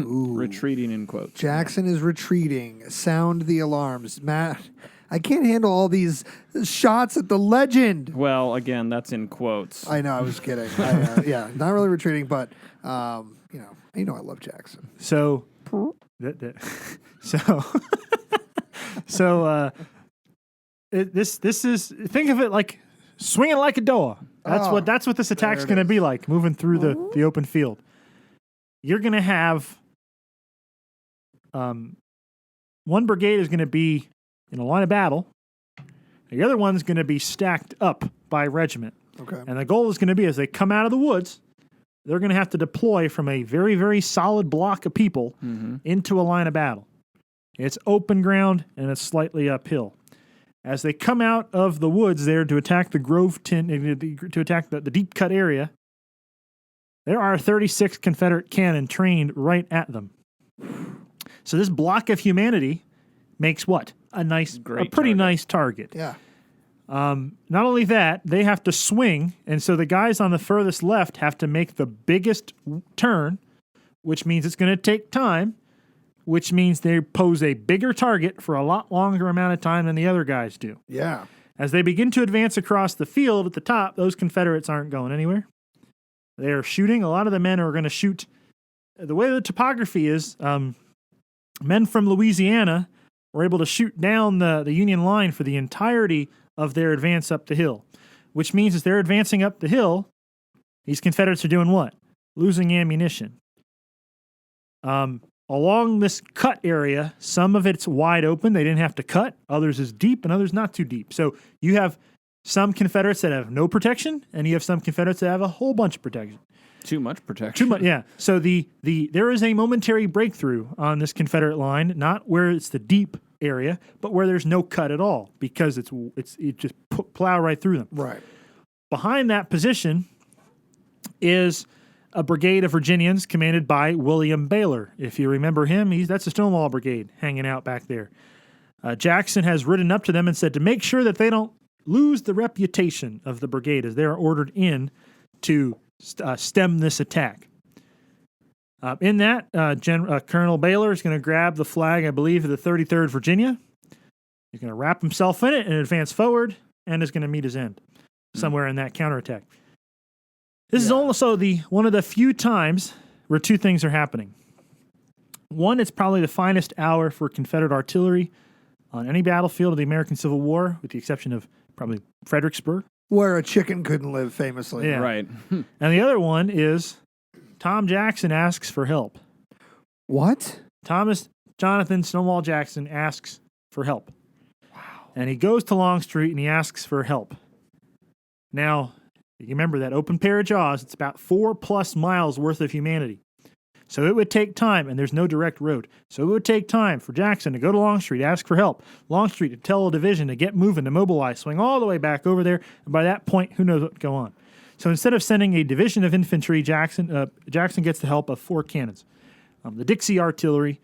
Ooh. Retreating in quotes. Jackson is retreating. Sound the alarms. Matt, I can't handle all these shots at the legend. Well, again, that's in quotes. I know, I was kidding. Not really retreating, but, I love Jackson. So... This is, think of it like swinging like a door. That's what this attack's going to be like, moving through the open field. You're going to have one brigade is going to be in a line of battle. The other one's going to be stacked up by regiment. Okay. And the goal is going to be, as they come out of the woods, they're going to have to deploy from a very, very solid block of people into a line of battle. It's open ground and it's slightly uphill. As they come out of the woods there to attack the to attack the deep cut area, there are 36 Confederate cannon trained right at them. So this block of humanity makes what? A pretty nice target. Yeah. Not only that, they have to swing, and so the guys on the furthest left have to make the biggest turn, which means it's going to take time. which means they pose a bigger target for a lot longer amount of time than the other guys do. Yeah. As they begin to advance across the field at the top, those Confederates aren't going anywhere. They are shooting. A lot of the men are going to shoot. The way the topography is, men from Louisiana were able to shoot down the Union line for the entirety of their advance up the hill, which means as they're advancing up the hill, these Confederates are doing what? Losing ammunition. Along this cut area, some of it's wide open. They didn't have to cut. Others is deep and others not too deep. So you have some Confederates that have no protection, and you have some Confederates that have a whole bunch of protection. Too much protection. Too much, yeah. So there is a momentary breakthrough on this Confederate line, not where it's the deep area, but where there's no cut at all, because it just plow right through them. Right. Behind that position is a brigade of Virginians commanded by William Baylor. If you remember him, that's a Stonewall Brigade hanging out back there. Jackson has ridden up to them and said to make sure that they don't lose the reputation of the brigade as they are ordered in to stem this attack. In that, Colonel Baylor is going to grab the flag, I believe, of the 33rd Virginia. He's going to wrap himself in it and advance forward, and is going to meet his end somewhere in that counterattack. This is also one of the few times where two things are happening. One, it's probably the finest hour for Confederate artillery on any battlefield of the American Civil War, with the exception of probably Fredericksburg. Where a chicken couldn't live, famously. Yeah. Right. And the other one is Tom Jackson asks for help. What? Thomas Jonathan Stonewall Jackson asks for help. Wow. And he goes to Longstreet and he asks for help. Now, you remember that open pair of jaws, it's about 4+ miles worth of humanity. So it would take time, and there's no direct road. So it would take time for Jackson to go to Longstreet, ask for help. Longstreet to tell a division to get moving, to mobilize, swing all the way back over there. And by that point, who knows what would go on. So instead of sending a division of infantry, Jackson gets the help of 4 cannons. The Dixie artillery,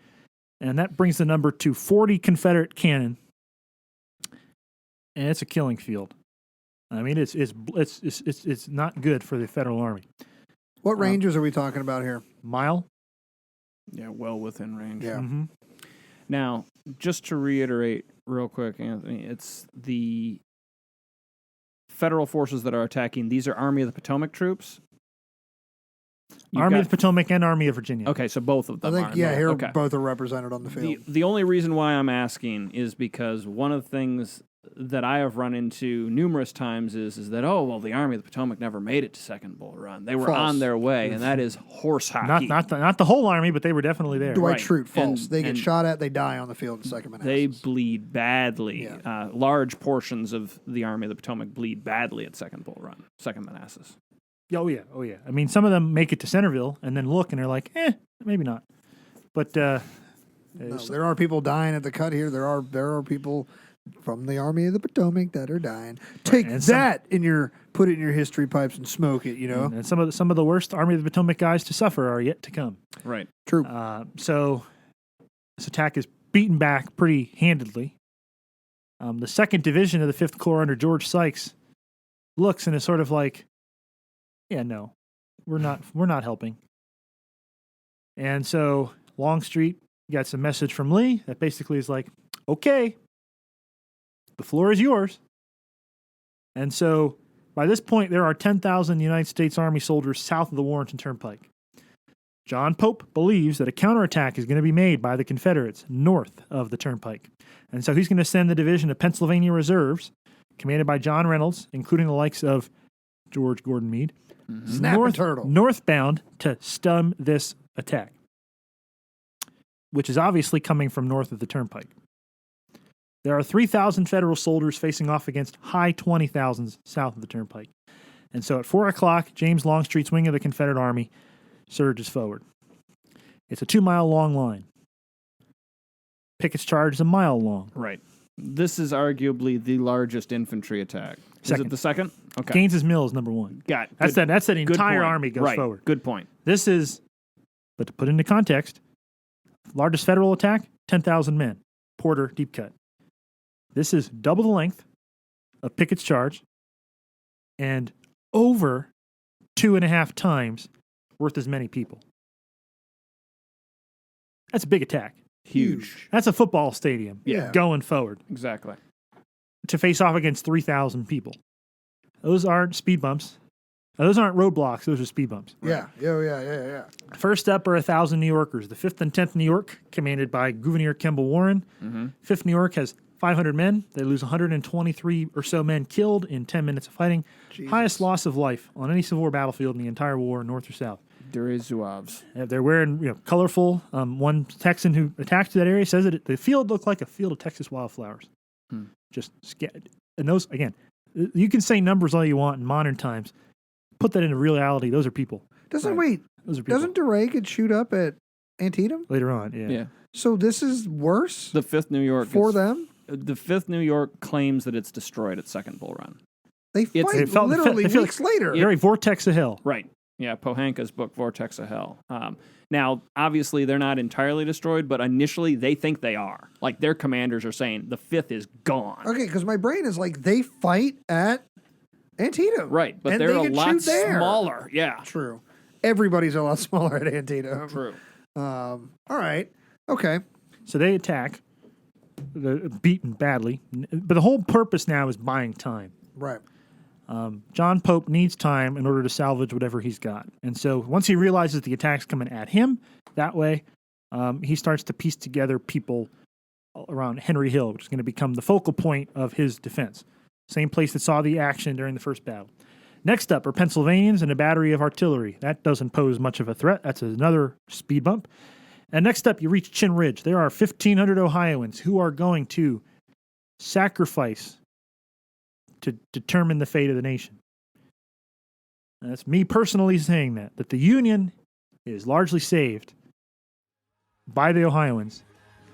and that brings the number to 40 Confederate cannon. And it's a killing field. I mean, it's not good for the Federal Army. What ranges are we talking about here? Mile. Yeah, well within range. Yeah. Mm-hmm. Now, just to reiterate real quick, Anthony, it's the federal forces that are attacking. These are Army of the Potomac troops. Army of the Potomac and Army of Virginia. Okay, so both of I them think, are. here Okay. both are represented on the field. The only reason why I'm asking is because one of the things that I have run into numerous times is that, the Army of the Potomac never made it to Second Bull Run. They were False. on their way, and that is horse hockey. Not the whole army, but they were definitely there. Dwight Right. Schrute, false. And- they get and shot at, they die on the field in Second Manassas. They bleed badly. Yeah. Large portions of the Army of the Potomac bleed badly at Second Bull Run, Second Manassas. Oh yeah. I mean, some of them make it to Centerville and then look and they're like, maybe not. But No, there are people dying at the cut here. There are people from the Army of the Potomac that are dying. Take and that put it in your history pipes and smoke it. and some of the worst Army of the Potomac guys to suffer are yet to come. Right. True. So this attack is beaten back pretty handedly. The 2nd Division of the 5th Corps under George Sykes looks and is sort of like, yeah, no, we're not helping. And so Longstreet gets a message from Lee that basically is like, okay, the floor is yours. And so by this point, there are 10,000 United States Army soldiers south of the Warrenton Turnpike. John Pope believes that a counterattack is going to be made by the Confederates north of the Turnpike. And so he's going to send the division of Pennsylvania Reserves, commanded by John Reynolds, including the likes of George Gordon Meade, Snapping turtle. northbound to stem this attack, which is obviously coming from north of the Turnpike. There are 3,000 Federal soldiers facing off against high 20,000s south of the Turnpike. And so at 4 o'clock, James Longstreet's wing of the Confederate Army surges forward. It's a 2-mile-long line. Pickett's charge is a mile long. Right. This is arguably the largest infantry attack. Is Second. it the second? Okay. Gaines's Mill is number 1. That's Good- that good entire point. army goes Right. forward. Good point. This is, but to put into context, largest Federal attack, 10,000 men. Porter, deep cut. This is double the length of Pickett's charge and over 2.5 times worth as many people. That's a big attack. Huge. That's a football stadium Yeah. going forward Exactly. to face off against 3,000 people. Those aren't speed bumps. Those aren't roadblocks. Those are speed bumps. Yeah. Yeah. First up are 1,000 New Yorkers. The 5th and 10th New York, commanded by Gouverneur Kemble Warren. 5th New York has 500 men. They lose 123 or so men killed in 10 minutes of fighting. Jesus. Highest loss of life on any Civil War battlefield in the entire war, north or south. Des Zouaves. They're wearing colorful. One Texan who attacked that area says that the field looked like a field of Texas wildflowers. Just scared. And those, again, you can say numbers all you want in modern times. Put that into reality. Those are people. Those are people. Doesn't DeRay get shoot up at Antietam? Later on, yeah. Yeah. So this is worse The 5th New York. for them? The 5th New York claims that it's destroyed at Second Bull Run. They fight They felt- literally they feel weeks later. They're a vortex of hell. Right. Yeah, Pohanka's book, Vortex of Hell. Now, obviously, they're not entirely destroyed, but initially they think they are. Like, their commanders are saying the 5th is gone. Okay, because my brain is like, they fight at Antietam. Right, but And they're they a get lot shoot there. smaller. Yeah. True. Everybody's a lot smaller at Antietam. True. All right. Okay. So they attack. They're beaten badly. But the whole purpose now is buying time. Right. John Pope needs time in order to salvage whatever he's got. And so once he realizes the attack's coming at him that way, he starts to piece together people around Henry Hill, which is going to become the focal point of his defense. Same place that saw the action during the first battle. Next up are Pennsylvanians and a battery of artillery. That doesn't pose much of a threat. That's another speed bump. And next up, you reach Chin Ridge. There are 1,500 Ohioans who are going to sacrifice to determine the fate of the nation. And that's me personally saying that the Union is largely saved by the Ohioans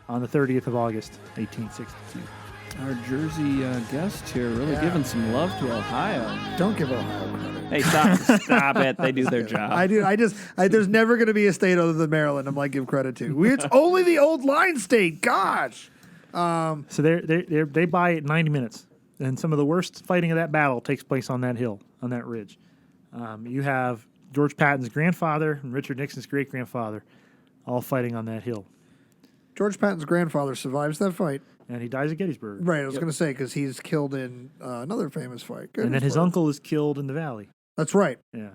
on the 30th of August, 1862. Our Jersey guest here really giving some love to Ohio. Don't give Ohio credit. Hey, stop it. They do their job. I do. There's never going to be a state other than Maryland I'm like, give credit to. It's only the old line state. Gosh. So they buy it 90 minutes. And some of the worst fighting of that battle takes place on that hill, on that ridge. You have George Patton's grandfather and Richard Nixon's great-grandfather all fighting on that hill. George Patton's grandfather survives that fight. And he dies at Gettysburg. Right. I was going to say, because he's killed in another famous fight. And then his Gettysburg. uncle is killed in the valley. That's right. Yeah.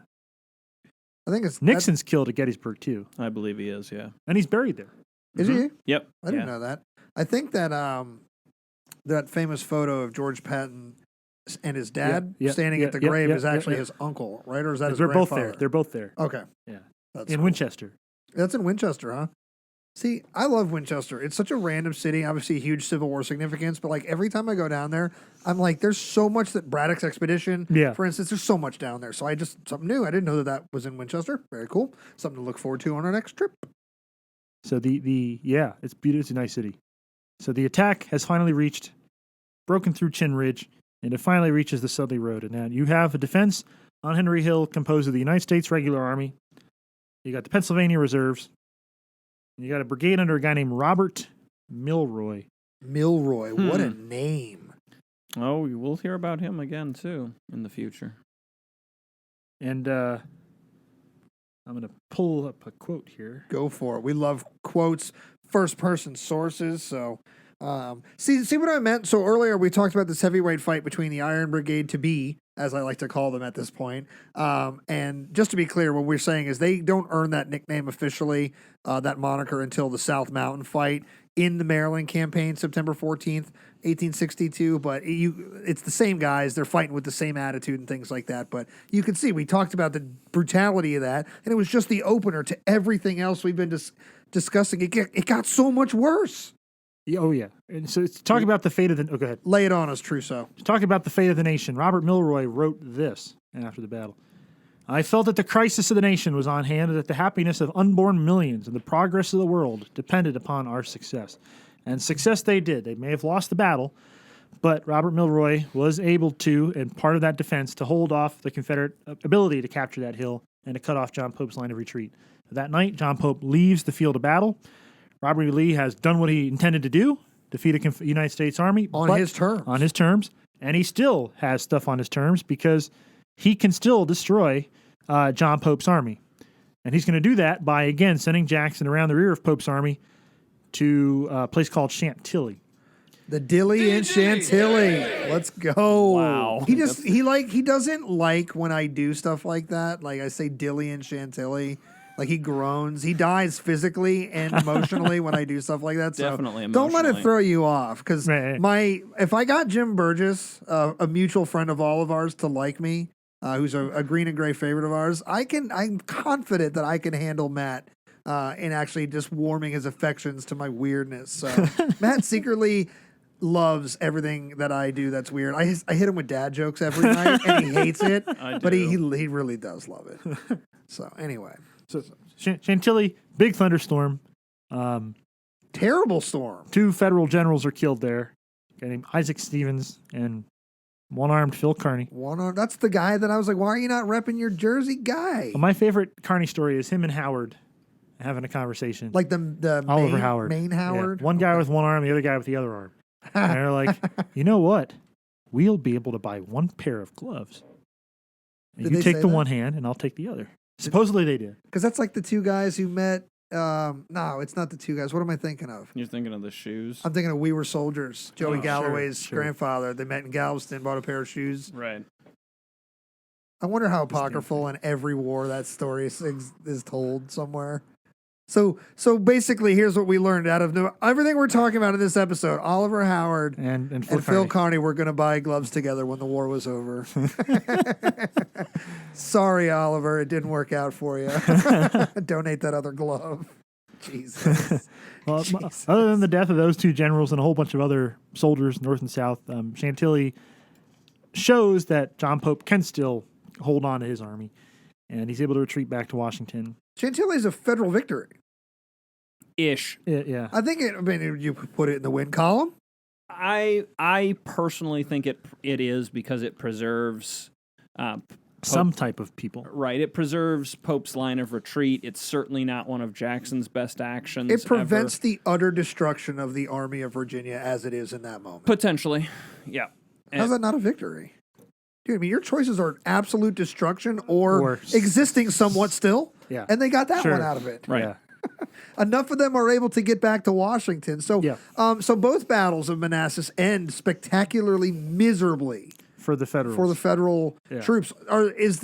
I think it's Nixon's killed at Gettysburg, too. I believe he is, yeah. And he's buried there. Is he? Yep. I didn't know that. I think that that famous photo of George Patton and his dad standing at the grave is actually his uncle, right? Or is that his They're both grandfather? there. They're both there. Okay. Yeah. That's In cool. Winchester. That's in Winchester, huh? See, I love Winchester. It's such a random city, obviously huge Civil War significance, but like every time I go down there, I'm like, there's so much that Braddock's expedition, for instance, there's so much down there. So I just, something new. I didn't know that was in Winchester. Very cool. Something to look forward to on our next trip. So it's beautiful. It's a nice city. So the attack has finally broken through Chin Ridge, and it finally reaches the Sudley Road. And now you have a defense on Henry Hill composed of the United States Regular Army. You got the Pennsylvania Reserves. And you got a brigade under a guy named Robert Milroy. Milroy, what a name. Oh, we'll hear about him again, too, in the future. And I'm going to pull up a quote here. Go for it. We love quotes, first-person sources. So, see what I meant? So earlier we talked about this heavyweight fight between the Iron Brigade to be, as I like to call them at this point. And just to be clear, what we're saying is they don't earn that nickname officially, that moniker, until the South Mountain fight in the Maryland campaign, September 14th, 1862. But it's the same guys. They're fighting with the same attitude and things like that. But you can see, we talked about the brutality of that, and it was just the opener to everything else we've been discussing. It got so much worse. Oh, yeah. And so to talk about the fate of the... Oh, go ahead. Lay it on us, Trousseau. To talk about the fate of the nation, Robert Milroy wrote this after the battle. I felt that the crisis of the nation was on hand and that the happiness of unborn millions and the progress of the world depended upon our success. And success they did. They may have lost the battle, but Robert Milroy was able to, and part of that defense, to hold off the Confederate ability to capture that hill and to cut off John Pope's line of retreat. That night, John Pope leaves the field of battle. Robert E. Lee has done what he intended to do, defeat a United States Army. On his terms. On his terms. And he still has stuff on his terms because he can still destroy John Pope's army. And he's going to do that by, again, sending Jackson around the rear of Pope's army to a place called Chantilly. The Dilly and Chantilly. Let's go. Wow. He doesn't like when I do stuff like that. Like I say Dilly and Chantilly. Like he groans. He dies physically and emotionally when I do stuff like that. So Definitely don't let it emotionally. throw you off. Because if I got Jim Burgess, a mutual friend of all of ours, to like me, who's a green and gray favorite of ours, I'm confident that I can handle Matt in actually just warming his affections to my weirdness. So Matt secretly loves everything that I do that's weird. I hit him with dad jokes every night, and he hates it. But he really does love it. So anyway, So Chantilly, big thunderstorm. terrible storm. 2 federal generals are killed there. A guy named Isaac Stevens and one-armed Phil Kearny. That's the guy that I was like, why are you not repping your Jersey guy? Well, my favorite Kearny story is him and Howard having a conversation. Like the Oliver Howard. main Howard. Yeah. One guy with one arm, the other guy with the other arm. And they're like, you know what? We'll be able to buy 1 pair of gloves. And Did you they take say the that? one hand, and I'll take the other. Supposedly they did. Because that's like the 2 guys who met. No, it's not the 2 guys. What am I thinking of? You're thinking of the shoes? I'm thinking of We Were Soldiers. Joey Oh, Galloway's sure. grandfather. They met in Galveston, bought a pair of shoes. Right. I wonder how apocryphal in every war that story is told somewhere. So basically, here's what we learned out of everything we're talking about in this episode. Oliver Howard And Phil Phil Kearny. Kearny were going to buy gloves together when the war was over. Sorry, Oliver, it didn't work out for you. Donate that other glove. Jesus. Well, Jesus. other than the death of those 2 generals and a whole bunch of other soldiers, north and south, Chantilly shows that John Pope can still hold on to his army, and he's able to retreat back to Washington. Chantilly is a federal victory. Ish. Yeah. I think you put it in the win column. I personally think it is because it preserves Some type of people. Right. It preserves Pope's line of retreat. It's certainly not one of Jackson's best actions. It prevents ever. the utter destruction of the Army of Virginia as it is in that moment. Potentially. Yeah. How's that not a victory? Dude, I mean, your choices are absolute destruction or existing somewhat still. Yeah. And they got that one out of it. Right. Yeah. Enough of them are able to get back to Washington. So, so both battles of Manassas end spectacularly miserably For the Federals. for the federal troops. Is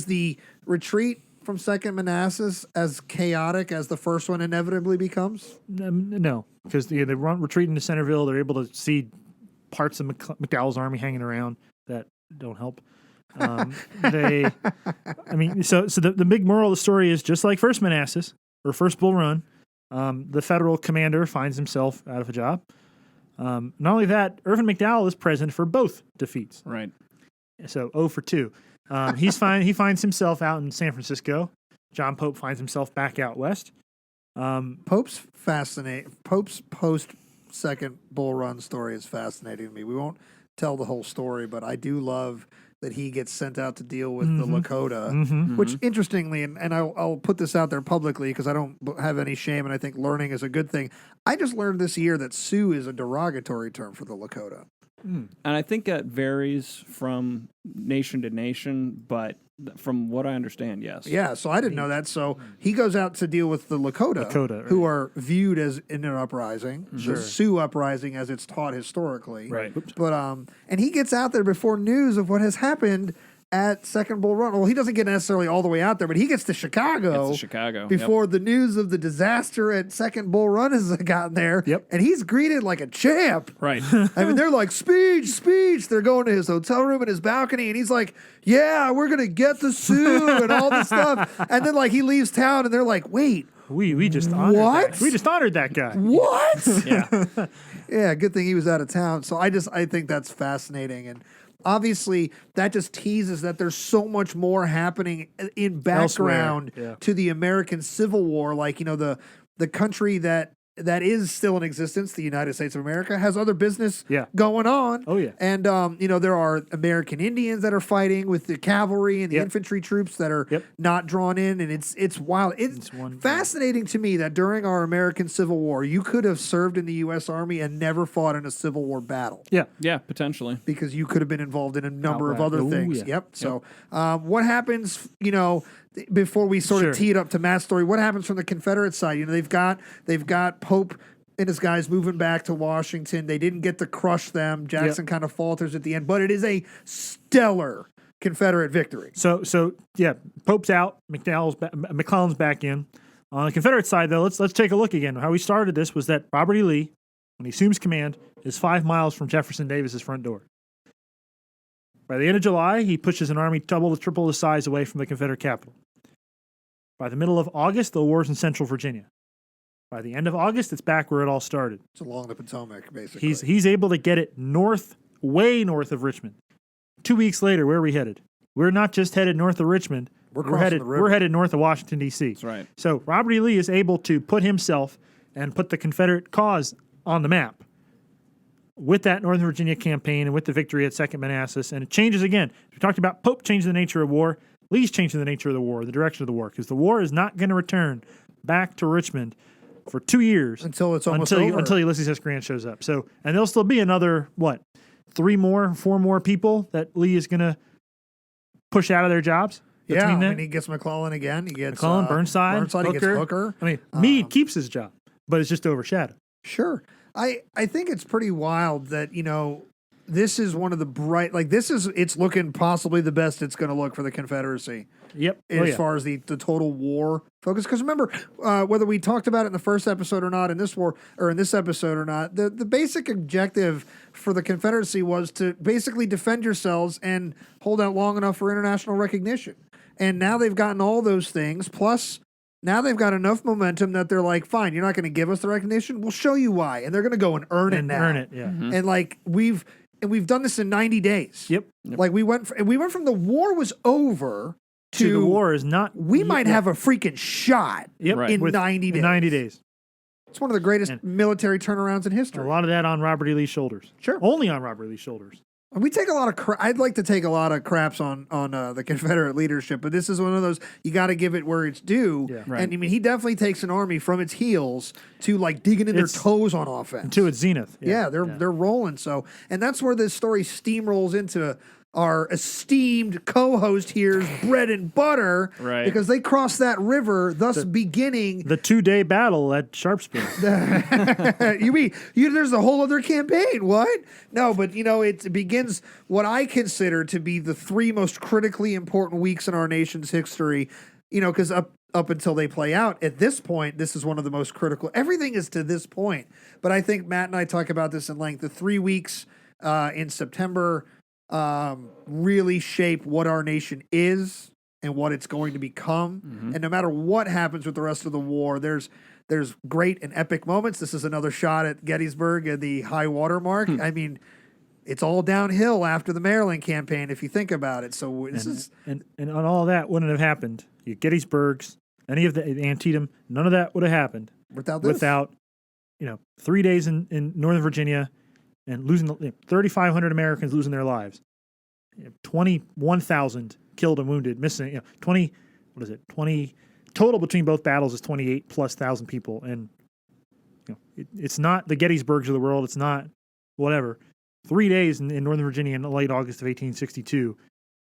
the retreat from Second Manassas as chaotic as the first one inevitably becomes? No, because they run retreating to Centerville. They're able to see parts of McDowell's army hanging around that don't help. So the big moral of the story is just like First Manassas or First Bull Run, the federal commander finds himself out of a job. Not only that, Irvin McDowell is present for both defeats. Right. So 0 for 2. He's fine. He finds himself out in San Francisco. John Pope finds himself back out west. Pope's post Second Bull Run story is fascinating to me. We won't tell the whole story, but I do love that he gets sent out to deal with the Lakota, which interestingly, and I'll put this out there publicly because I don't have any shame, and I think learning is a good thing. I just learned this year that Sioux is a derogatory term for the Lakota. And I think that varies from nation to nation, but from what I understand, yes. Yeah, so I didn't know that. So he goes out to deal with the Lakota who are viewed as in an uprising, the Sioux uprising as it's taught historically. Right. But and he gets out there before news of what has happened at Second Bull Run. Well, he doesn't get necessarily all the way out there, but he gets to Chicago. Before the news of the disaster at Second Bull Run has gotten there. Yep. And he's greeted like a champ. Right. I mean, they're like, speech. They're going to his hotel room and his balcony, and he's like, yeah, we're going to get the Sioux and all this stuff. And then, like, he leaves town, and they're like, wait. We just honored What? that. We just honored that guy. What? Yeah. Yeah, good thing he was out of town. So I think that's fascinating. And obviously, that just teases that there's so much more happening in background to the American Civil War. Like, the country that is still in existence, the United States of America, has other business going on. Oh, yeah. And, there are American Indians that are fighting with the cavalry and the infantry troops that are not drawn in. And it's wild. It's fascinating to me that during our American Civil War, you could have served in the U.S. Army and never fought in a Civil War battle. Yeah. Yeah, potentially. Because you could have been involved in a number of other Ooh, things. yeah. Yep. So what happens, before we sort of tee it up to Matt's story, what happens from the Confederate side? They've got Pope and his guys moving back to Washington. They didn't get to crush them. Jackson kind of falters at the end, but it is a stellar Confederate victory. So yeah, Pope's out, McClellan's back in. On the Confederate side, though, let's take a look again. How we started this was that Robert E. Lee, when he assumes command, is 5 miles from Jefferson Davis's front door. By the end of July, he pushes an army double to triple the size away from the Confederate capital. By the middle of August, the war's in central Virginia. By the end of August, it's back where it all started. It's along the Potomac, basically. He's able to get it north, way north of Richmond. 2 weeks later, where are we headed? We're not just headed north of Richmond. We're headed north of Washington, D.C. That's right. So Robert E. Lee is able to put himself and put the Confederate cause on the map with that Northern Virginia campaign and with the victory at Second Manassas. And it changes again. We talked about Pope changing the nature of war. Lee's changing the nature of the war, the direction of the war, because the war is not going to return back to Richmond for 2 years until it's almost over. Until Ulysses S. Grant shows up. So, and there'll still be another 4 more people that Lee is going to push out of their jobs. Yeah, I mean, he gets McClellan again. He gets McClellan, Burnside, Hooker. He gets Hooker. I mean, Meade keeps his job, but it's just overshadowed. Sure. I think it's pretty wild that, this is one of the it's looking possibly the best it's going to look for the Confederacy. Yep. As far as the total war focus. Because remember, whether we talked about it in the first episode or not, in this war, or in this episode or not, the basic objective for the Confederacy was to basically defend yourselves and hold out long enough for international recognition. And now they've gotten all those things, plus now they've got enough momentum that they're like, fine, you're not going to give us the recognition? We'll show you why. And they're going to go and earn it now. Earn it, yeah. Mm-hmm. And we've done this in 90 days. Yep. Like we went from the war was over to the war is not. We might have a freaking shot in 90 days. 90 days. It's one of the greatest military turnarounds in history. A lot of that on Robert E. Lee's shoulders. Sure. Only on Robert E. Lee's shoulders. We take a lot of I'd like to take a lot of craps on the Confederate leadership, but this is one of those you got to give it where it's due. Yeah. Right. And I mean, he definitely takes an army from its heels to digging in their toes on offense. To its zenith. Yeah, they're rolling. So, and that's where this story steamrolls into our esteemed co-host here's bread and butter, right? Because they crossed that river, thus beginning the 2-day battle at Sharpsburg. You mean there's a whole other campaign? What? No, but it begins what I consider to be the 3 most critically important weeks in our nation's history. Because up until they play out at this point, this is one of the most critical. Everything is to this point, but I think Matt and I talk about this in length. The 3 weeks in September really shape what our nation is and what it's going to become. Mm-hmm. And no matter what happens with the rest of the war, there's great and epic moments. This is another shot at Gettysburg at the high water mark. I mean, it's all downhill after the Maryland campaign if you think about it. So and on all that wouldn't have happened. Gettysburg's, any of the Antietam, none of that would have happened without 3 days in Northern Virginia. And losing 3,500 Americans losing their lives, 21,000 killed and wounded, missing. 20 total between both battles is 28,000+ people, and it's not the Gettysburgs of the world. It's not whatever. 3 days in Northern Virginia in late August of 1862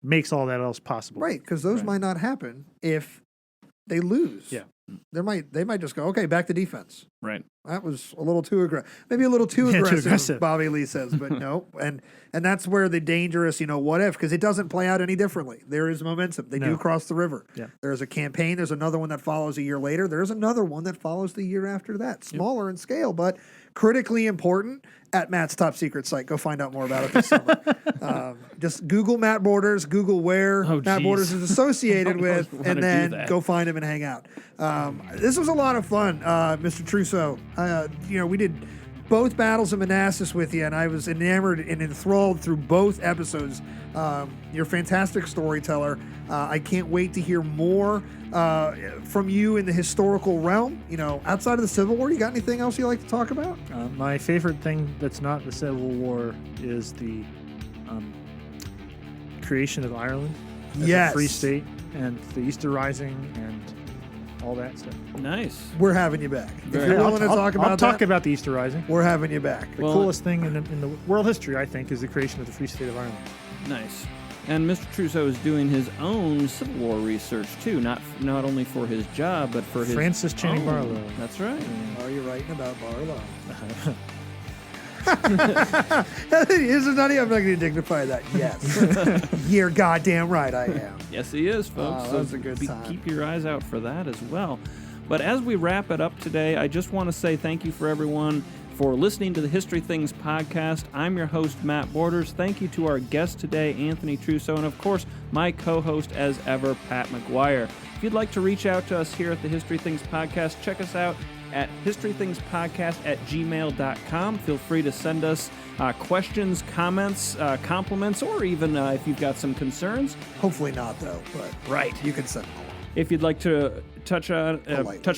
makes all that else possible. Right, because those might not happen if they lose. Yeah. They might just go, okay, back to defense. Right. That was a little too aggressive. Maybe a little too aggressive, Bobby Lee says, but no. And that's where the dangerous, what if, because it doesn't play out any differently. There is momentum. They do cross the river. Yeah. There's a campaign. There's another one that follows a year later. There's another one that follows the year after that. Smaller in scale, but critically important at Matt's top secret site. Go find out more about it this summer. Just Google Matt Borders, Google where Matt Borders is associated with, and then go find him and hang out. This was a lot of fun, Mr. Trousseau. We did both battles of Manassas with you, and I was enamored and enthralled through both episodes. You're a fantastic storyteller. I can't wait to hear more from you in the historical realm. Outside of the Civil War, you got anything else you like to talk about? My favorite thing that's not the Civil War is the creation of Ireland as a free state, and the Easter Rising, and all that stuff. Nice. We're having you back. If you're willing to talk about I'll talk about the Easter Rising. We're having you back. The coolest thing in the world history, I think, is the creation of the Free State of Ireland. Nice. And Mr. Trousseau is doing his own Civil War research, too, not only for his job, but for his Francis Channing own. Barlow. That's right. Are you writing about Barlow? Isn't that? I'm not going to dignify that. Yes. You're goddamn right I am. Yes, he is, folks. That's a good sign. Keep your eyes out for that as well. But as we wrap it up today, I just want to say thank you for everyone for listening to the History Things podcast. I'm your host, Matt Borders. Thank you to our guest today, Anthony Trousseau, and of course, my co-host as ever, Pat McGuire. If you'd like to reach out to us here at the History Things podcast, check us out at historythingspodcast@gmail.com. Feel free to send us questions, comments, compliments, or even if you've got some concerns. Hopefully not, though, but Right. you can send them along. If you'd like to touch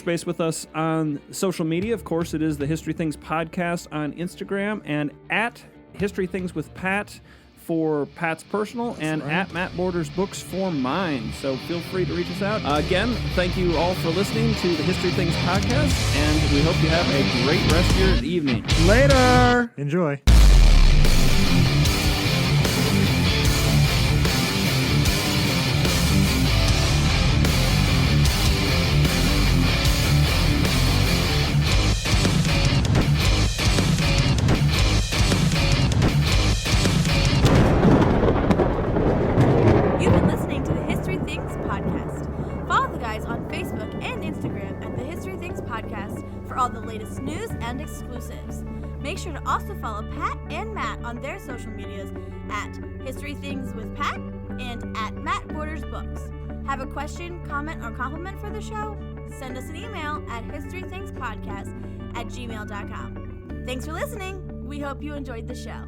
base with us on social media, of course, it is the History Things podcast on Instagram, and at History Things with Pat for Pat's personal, and at Matt Borders Books for mine. So feel free to reach us out. Again, thank you all for listening to the History Things podcast, and we hope you have a great rest of your evening. Later! Enjoy. You've been listening to the History Things podcast. Follow the guys on Facebook and Instagram at the History Things podcast for all the latest news and exclusives. Make sure to also follow Pat and Matt on their social medias at History Things with Pat and at Matt Borders Books. Have a question, comment, or compliment for the show? Send us an email at historythingspodcast@gmail.com. Thanks for listening. We hope you enjoyed the show.